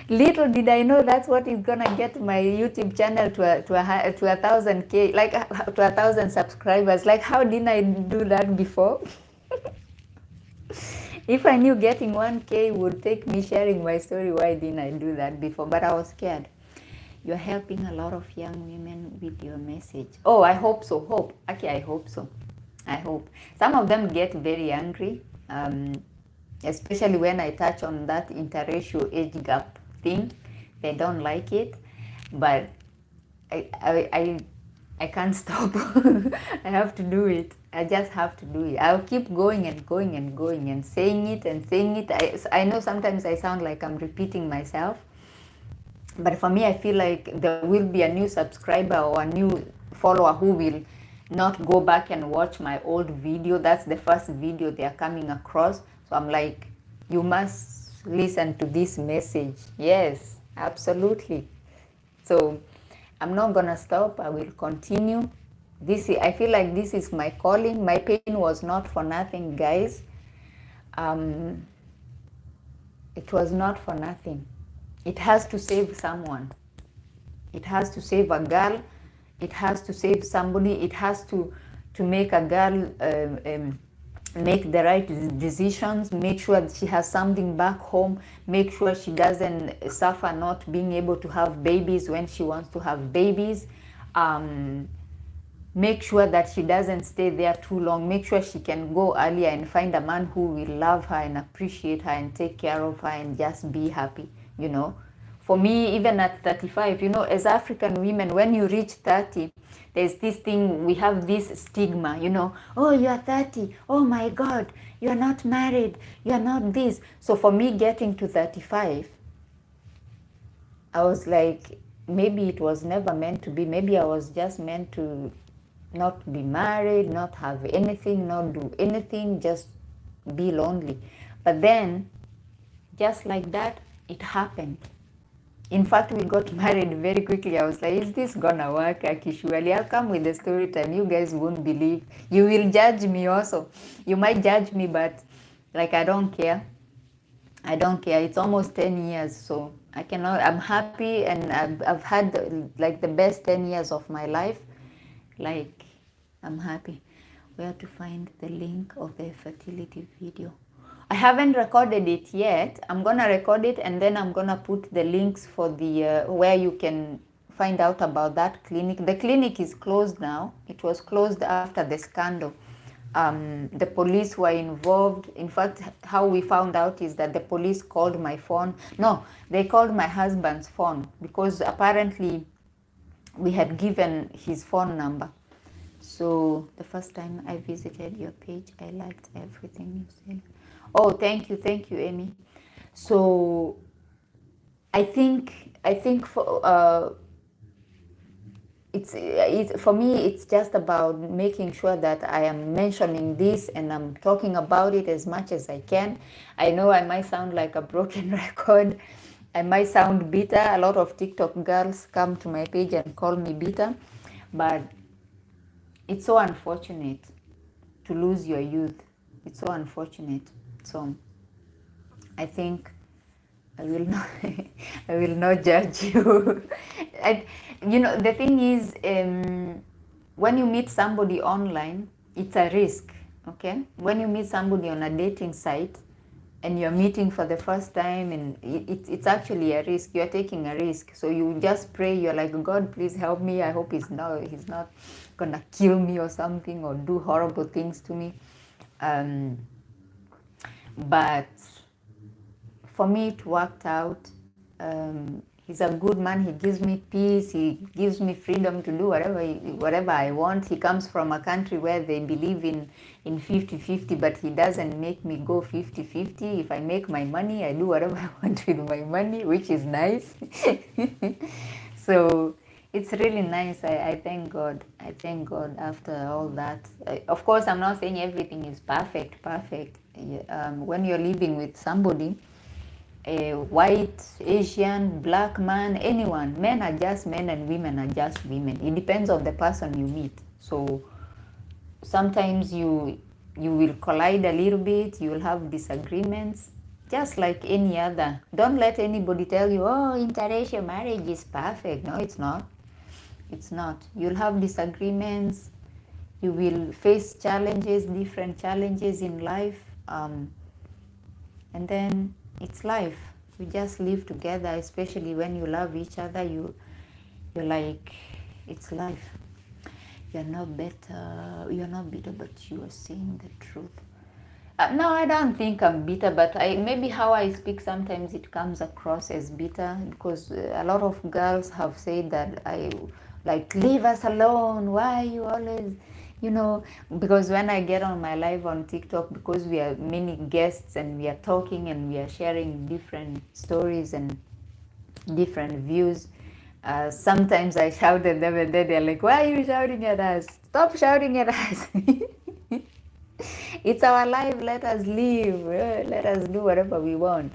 Little did I know that's what is gonna get my YouTube channel to 1,000K, like to 1,000 subscribers. Like, how didn't I do that before? If I knew getting 1K would take me sharing my story, why didn't I do that before? But I was scared. You're helping a lot of young women with your message. Oh, I hope so. Okay, I hope so. I hope. Some of them get very angry, especially when I touch on that interracial age gap thing. They don't like it, but I can't stop. I have to do it. I just have to do it. I'll keep going and going and going and saying it and saying it. I know sometimes I sound like I'm repeating myself, but for me, I feel like there will be a new subscriber or a new follower who will not go back and watch my old video. That's the first video they are coming across. So I'm like, you must listen to this message. Yes, absolutely. So I'm not gonna stop. I will continue. I feel like this is my calling. My pain was not for nothing, guys. It was not for nothing. It has to save someone. It has to save a girl. It has to save somebody. It has to make a girl make the right decisions, make sure that she has something back home, make sure she doesn't suffer not being able to have babies when she wants to have babies, make sure that she doesn't stay there too long, make sure she can go earlier and find a man who will love her and appreciate her and take care of her and just be happy, you know. For me, even at 35, you know, as African women, when you reach 30, there's this thing, we have this stigma, you know, oh, you are 30, oh my God, you are not married, you are not this. So for me, getting to 35, I was like, maybe it was never meant to be. Maybe I was just meant to not be married, not have anything, not do anything, just be lonely. But then, just like that, it happened. In fact, we got married very quickly. I was like, is this gonna work? Surely I'll come with the story time. You guys won't believe. You will judge me also. You might judge me, but like, I don't care. I don't care. It's almost 10 years, so I cannot. I'm happy, and I've had like the best 10 years of my life. Like, I'm happy. Where to find the link of the fertility video? I haven't recorded it yet. I'm gonna record it, and then I'm gonna put the links for the where you can find out about that clinic. The clinic is closed now. It was closed after the scandal. The police were involved. In fact, how we found out is that the police called my phone. No, they called my husband's phone, because apparently we had given his phone number. So the first time I visited your page, I liked everything you said. Oh, thank you, Amy. So I think for for me, it's just about making sure that I am mentioning this and I'm talking about it as much as I can. I know I might sound like a broken record. I might sound bitter. A lot of TikTok girls come to my page and call me bitter, but it's so unfortunate to lose your youth. It's so unfortunate. So I think I will not I will not judge you. And the thing is, when you meet somebody online, it's a risk. Okay, when you meet somebody on a dating site and you're meeting for the first time, and it's actually a risk. You're taking a risk, so you just pray. You're like, God, please help me. I hope he's not gonna kill me or something or do horrible things to me. But for me, it worked out. He's a good man. He gives me peace. He gives me freedom to do whatever I want. He comes from a country where they believe in 50-50, but he doesn't make me go 50-50. If I make my money, I do whatever I want with my money, which is nice. So it's really nice. I thank God. I thank God after all that. Of course, I'm not saying everything is perfect. When you're living with somebody, a white, Asian, black man, anyone, men are just men and women are just women. It depends on the person you meet. So sometimes you will collide a little bit, you will have disagreements, just like any other. Don't let anybody tell you, oh, interracial marriage is perfect. No, it's not. It's not. You'll have disagreements. You will face challenges, different challenges in life. And then it's life. We just live together, especially when you love each other. You're like, it's life. You're not bitter, but you are saying the truth. No, I don't think I'm bitter, but maybe how I speak sometimes it comes across as bitter, because a lot of girls have said that I like, leave us alone. Why you always, because when I get on my live on TikTok, because we are many guests and we are talking and we are sharing different stories and different views, sometimes I shout at them and then they're like, why are you shouting at us? Stop shouting at us. It's our life. Let us live. Let us do whatever we want.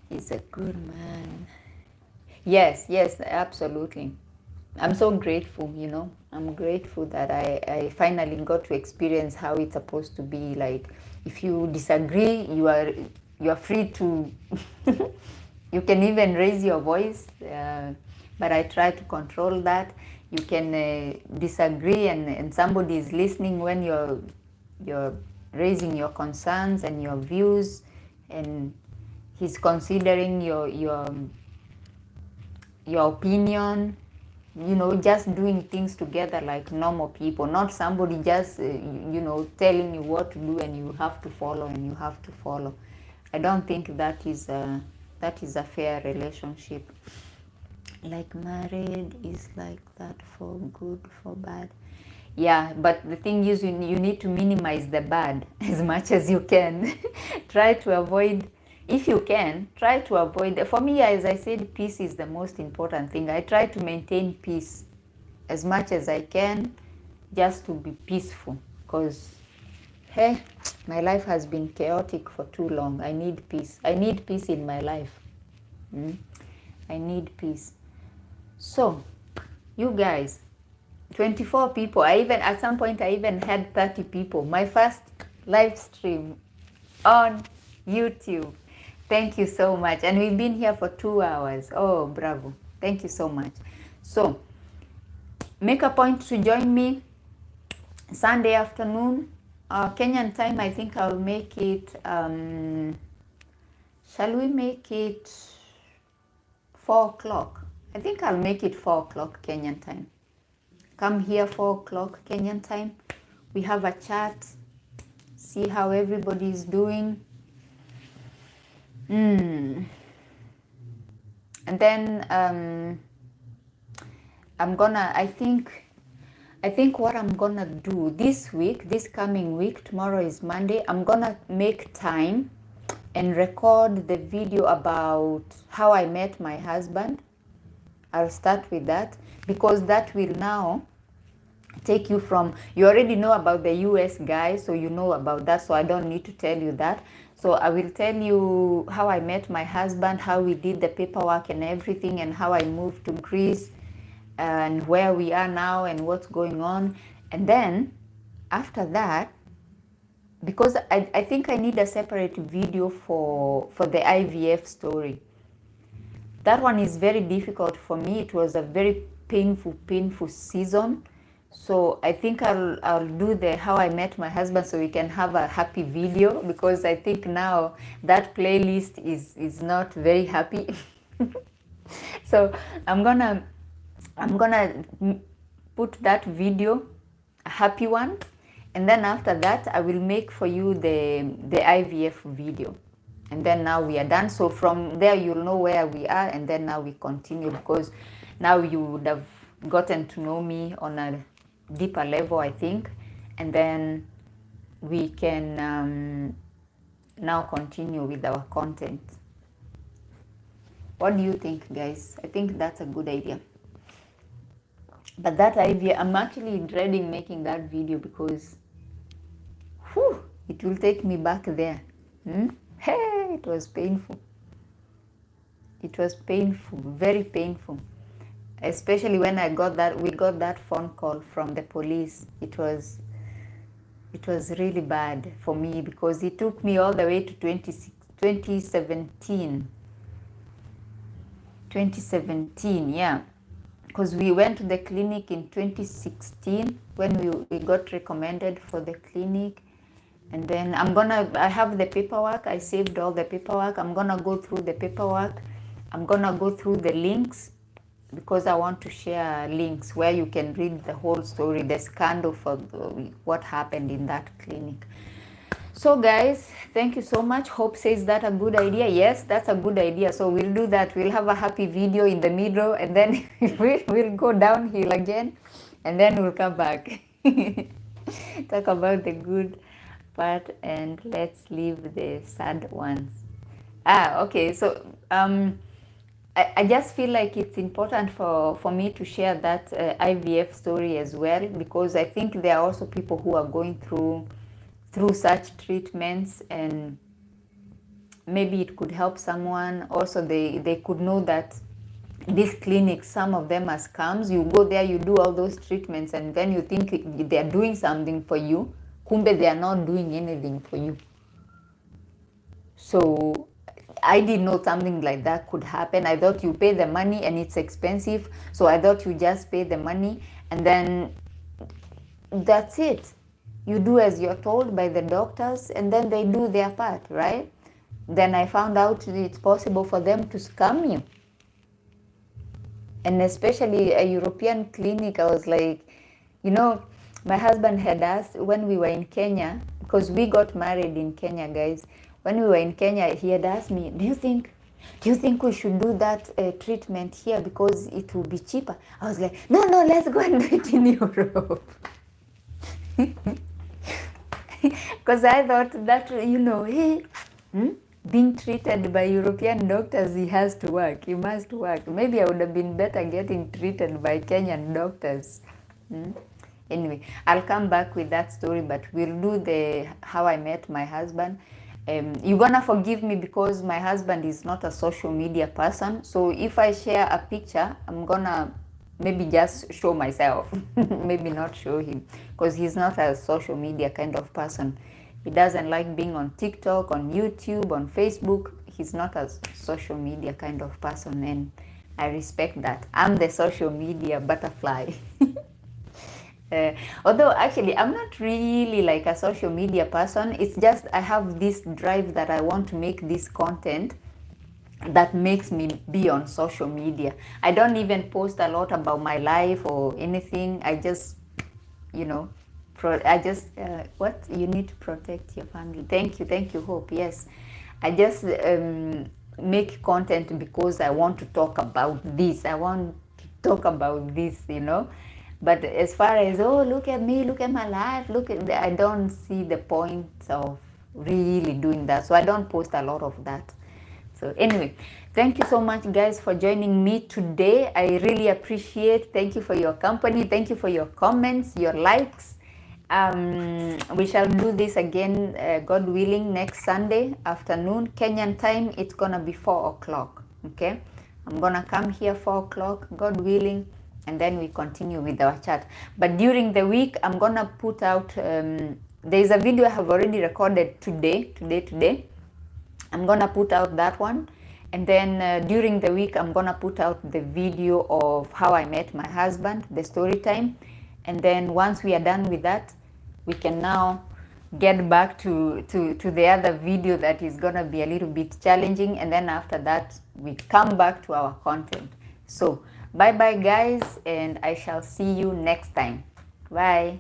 He's a good man. Yes, absolutely. I'm so grateful, I'm grateful that I finally got to experience how it's supposed to be. Like, if you disagree, you are free to you can even raise your voice, but I try to control that. You can disagree, and somebody is listening when you're raising your concerns and your views, and he's considering your opinion. Just doing things together like normal people, not somebody just telling you what to do and you have to follow. I don't think that is a fair relationship. Like, married is like that, for good, for bad. Yeah, but the thing is, you need to minimize the bad as much as you can. Try to avoid, if you can, try to avoid. For me, as I said, peace is the most important thing. I try to maintain peace as much as I can, just to be peaceful, because hey, my life has been chaotic for too long. I need peace. I need peace in my life. I need peace. So, you guys, 24 people. At some point I even had 30 people. My first live stream on YouTube. Thank you so much. And we've been here for 2 hours. Oh, bravo. Thank you so much. So, make a point to join me Sunday afternoon. Kenyan time, I think I'll make it, shall we make it 4 o'clock? I think I'll make it 4 o'clock Kenyan time. Come here 4 o'clock Kenyan time. We have a chat. See how everybody is doing. And then I think what I'm gonna do this coming week, tomorrow is Monday, I'm gonna make time and record the video about how I met my husband. I'll start with that, because that will now take you from, you already know about the US guy, so you know about that, so I don't need to tell you that. So I will tell you how I met my husband, how we did the paperwork and everything, and how I moved to Greece, and where we are now and what's going on. And then after that, because I think I need a separate video for the IVF story. That one is very difficult for me. It was a very painful season. So I think I'll do the how I met my husband, so we can have a happy video, because I think now that playlist is not very happy. So I'm gonna put that video, a happy one, and then after that I will make for you the IVF video, and then now we are done. So from there you'll know where we are, and then now we continue, because now you would have gotten to know me on a deeper level, I think, and then we can now continue with our content. What do you think, guys? I think that's a good idea. But that idea, I'm actually dreading making that video, because it will take me back there. Hey, it was painful. It was painful, very painful. Especially when we got that phone call from the police. It was really bad for me, because it took me all the way to 2017. 2017, yeah. Because we went to the clinic in 2016 when we got recommended for the clinic. And then I have the paperwork. I saved all the paperwork. I'm gonna go through the paperwork. I'm gonna go through the links, because I want to share links where you can read the whole story, the scandal for what happened in that clinic. So guys, thank you so much. Hope says that a good idea. Yes, that's a good idea. So we'll do that. We'll have a happy video in the middle, and then we'll go downhill again, and then we'll come back. Talk about the good part, and let's leave the sad ones. Okay. So I just feel like it's important for me to share that IVF story as well, because I think there are also people who are going through such treatments, and maybe it could help someone. Also, they could know that these clinics, some of them are scams. You go there, you do all those treatments, and then you think they are doing something for you. Kumbe, they are not doing anything for you. So I didn't know something like that could happen. I thought you pay the money and it's expensive, so I thought you just pay the money and then that's it. You do as you're told by the doctors, and then they do their part, right? Then I found out it's possible for them to scam you. And especially a European clinic, I was like, my husband had asked when we were in Kenya, because we got married in Kenya, guys. When we were in Kenya, he had asked me, do you think we should do that treatment here because it will be cheaper? I was like, no, let's go and do it in Europe. Because I thought that, being treated by European doctors, he has to work. He must work. Maybe I would have been better getting treated by Kenyan doctors. Anyway, I'll come back with that story, but we'll do the how I met my husband. You're gonna forgive me because my husband is not a social media person. So if I share a picture, I'm gonna maybe just show myself, maybe not show him, because he's not a social media kind of person. He doesn't like being on TikTok, on YouTube, on Facebook. He's not a social media kind of person, and I respect that. I'm the social media butterfly. Although actually I'm not really like a social media person. It's just I have this drive that I want to make this content that makes me be on social media. I don't even post a lot about my life or anything. I just, what? You need to protect your family. Thank you, Hope. Yes. I just make content because I want to talk about this. I want to talk about this, But as far as, look at me, look at my life, I don't see the point of really doing that. So I don't post a lot of that. So anyway, Thank you so much, guys, for joining me today. I really appreciate. Thank you for your company. Thank you for your comments, your likes. We shall do this again, God willing, next Sunday afternoon, Kenyan time. It's gonna be 4 o'clock. Okay, I'm gonna come here 4 o'clock, God willing, and then we continue with our chat. But during the week, I'm gonna put out. There's a video I have already recorded today. I'm gonna put out that one, and then during the week I'm gonna put out the video of how I met my husband, the story time, and then once we are done with that, we can now get back to the other video that is gonna be a little bit challenging, and then after that we come back to our content. So bye bye, guys, and I shall see you next time. Bye.